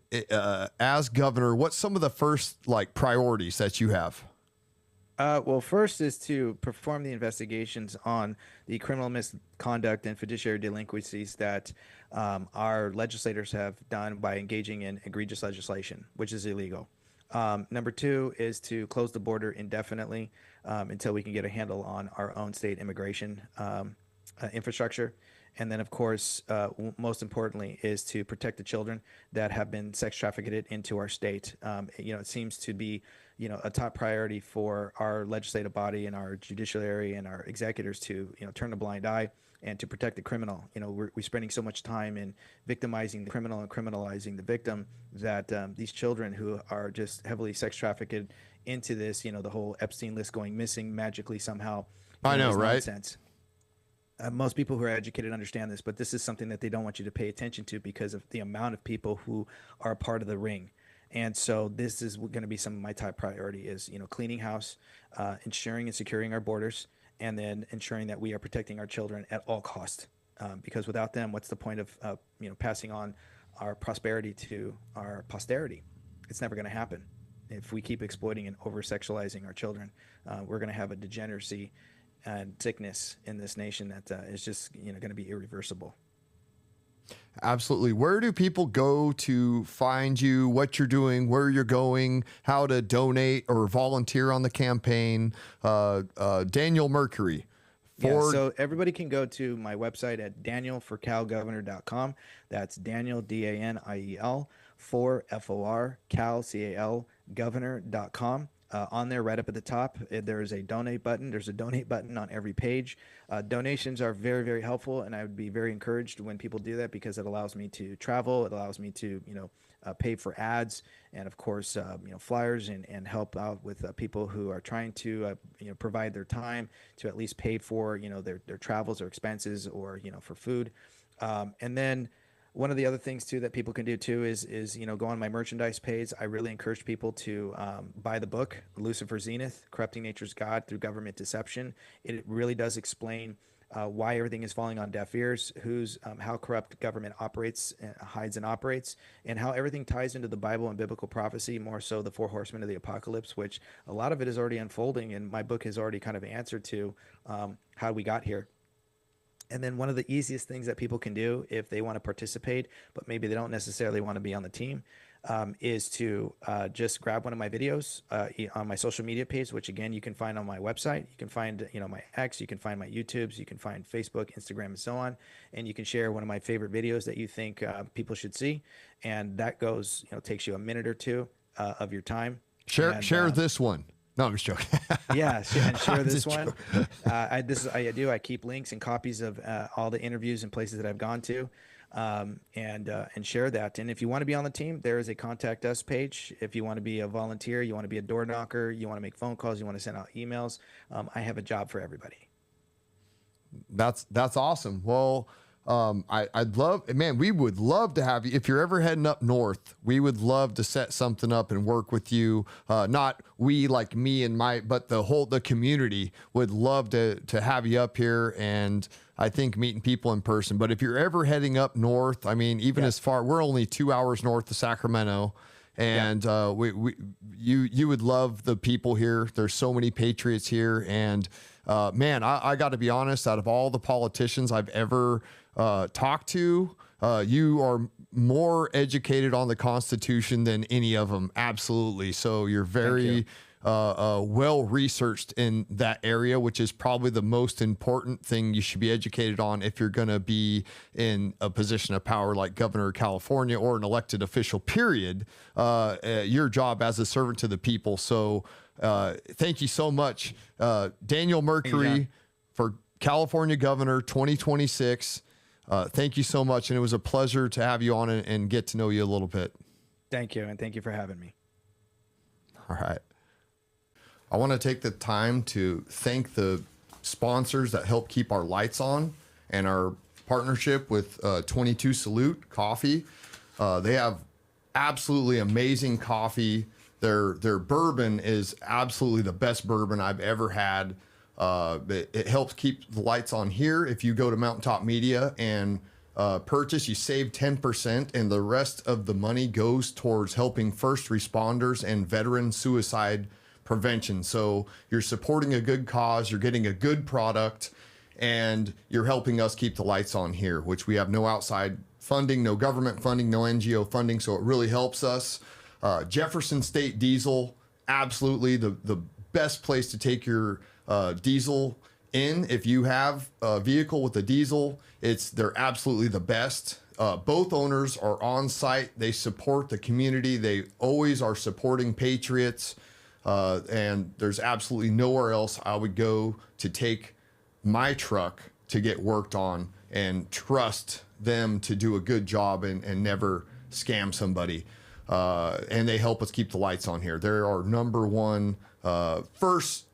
as governor? What's some of the first priorities that you have? Well, first is to perform the investigations on the criminal misconduct and fiduciary delinquencies that our legislators have done by engaging in egregious legislation, which is illegal. Number 2 is to close the border indefinitely until we can get a handle on our own state immigration infrastructure. And then, of course, most importantly, is to protect the children that have been sex trafficked into our state. It seems to be, a top priority for our legislative body and our judiciary and our executors to, turn a blind eye and to protect the criminal. We're spending so much time in victimizing the criminal and criminalizing the victim that these children who are just heavily sex trafficked into this, the whole Epstein list going missing magically somehow. I know, right? Nonsense. Most people who are educated understand this, but this is something that they don't want you to pay attention to because of the amount of people who are a part of the ring. And so this is going to be some of my top priority is, cleaning house, ensuring and securing our borders, and then ensuring that we are protecting our children at all costs. Because without them, what's the point of, passing on our prosperity to our posterity? It's never going to happen. If we keep exploiting and over-sexualizing our children, we're going to have a degeneracy and sickness in this nation that is just going to be irreversible. Absolutely. Where do people go to find you, what you're doing, where you're going, how to donate or volunteer on the campaign? Daniel Mercuri, Yeah, so everybody can go to my website at danielforcalgovernor.com. That's Daniel, Daniel, for FOR, Cal, CAL, governor.com. On there, right up at the top, there is a donate button. There's a donate button on every page. Donations are very, very helpful, and I would be very encouraged when people do that because it allows me to travel. It allows me to, pay for ads and, of course, flyers and help out with people who are trying to, provide their time to at least pay for, their travels or expenses or, for food. And then one of the other things too that people can do too is go on my merchandise page. I really encourage people to buy the book Lucifer Zenith: Corrupting Nature's God Through Government Deception. It really does explain why everything is falling on deaf ears, how corrupt government operates, hides and operates, and how everything ties into the Bible and biblical prophecy, more so the four horsemen of the apocalypse, which a lot of it is already unfolding, and my book has already kind of answered to how we got here. And then one of the easiest things that people can do if they want to participate, but maybe they don't necessarily want to be on the team, is to just grab one of my videos on my social media page, which again, you can find on my website. You can find, my X, you can find my YouTubes, you can find Facebook, Instagram, and so on. And you can share one of my favorite videos that you think people should see. And that goes, takes you a minute or two of your time. Share this one. No, I'm just joking. Yeah, and share this one. I keep links and copies of all the interviews and places that I've gone to, and share that. And if you want to be on the team, there is a contact us page. If you want to be a volunteer, you want to be a door knocker, you want to make phone calls, you want to send out emails, I have a job for everybody. That's awesome. Well, I'd love, man, we would love to have you. If you're ever heading up north, we would love to set something up and work with you. Not we like me and but the community would love to have you up here. And I think meeting people in person, but if you're ever heading up north, I mean, even as far, we're only 2 hours north of Sacramento. And you would love the people here. There's so many patriots here. And man, I got to be honest, out of all the politicians I've ever talked to, you are more educated on the Constitution than any of them. Absolutely. So you're very well researched in that area, which is probably the most important thing you should be educated on if you're going to be in a position of power like governor of California or an elected official, period. Your job as a servant to the people. So thank you so much, Daniel Mercuri, for California Governor 2026. Thank you so much. And it was a pleasure to have you on and get to know you a little bit. Thank you. And thank you for having me. All right. I want to take the time to thank the sponsors that help keep our lights on and our partnership with 22 Salute Coffee. They have absolutely amazing coffee. Their bourbon is absolutely the best bourbon I've ever had. It helps keep the lights on here. If you go to Mountaintop Media and purchase, you save 10%, and the rest of the money goes towards helping first responders and veteran suicide prevention. So you're supporting a good cause, you're getting a good product, and you're helping us keep the lights on here, which we have no outside funding, no government funding, no NGO funding. So it really helps us. Jefferson State Diesel, absolutely the best place to take your diesel in. If you have a vehicle with a diesel, they're absolutely the best. Both owners are on site. They support the community. They always are supporting patriots. And there's absolutely nowhere else I would go to take my truck to get worked on and trust them to do a good job and never scam somebody. And they help us keep the lights on here. They're our number one first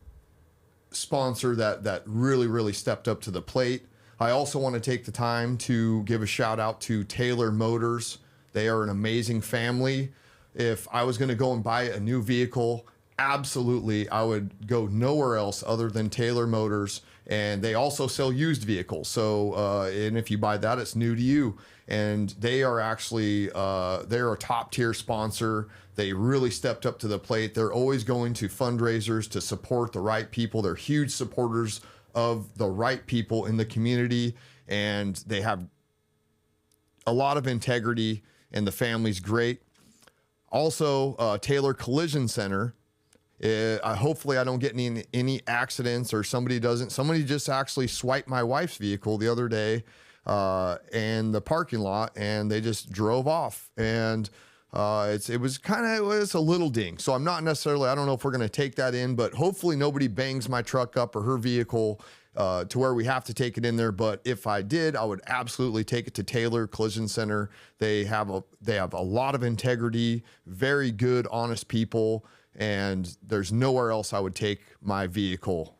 sponsor that really stepped up to the plate. I also want to take the time to give a shout out to Taylor Motors. They are an amazing family. If I was going to go and buy a new vehicle, absolutely, I would go nowhere else other than Taylor Motors. And they also sell used vehicles. So, and if you buy that, it's new to you. And they are actually, they're a top tier sponsor. They really stepped up to the plate. They're always going to fundraisers to support the right people. They're huge supporters of the right people in the community. And they have a lot of integrity, and the family's great. Also, Taylor Collision Center. Hopefully I don't get any accidents, or somebody just actually swiped my wife's vehicle the other day in the parking lot, and they just drove off. And it was a little ding. So I'm not necessarily, I don't know if we're going to take that in, but hopefully nobody bangs my truck up or her vehicle to where we have to take it in there. But if I did, I would absolutely take it to Taylor Collision Center. They have a lot of integrity, very good, honest people, and there's nowhere else I would take my vehicle.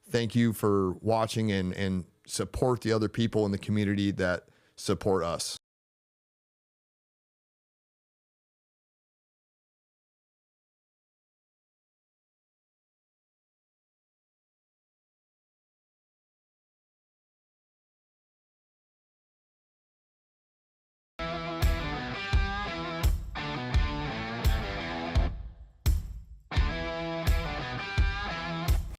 Thank you for watching, and support the other people in the community that support us.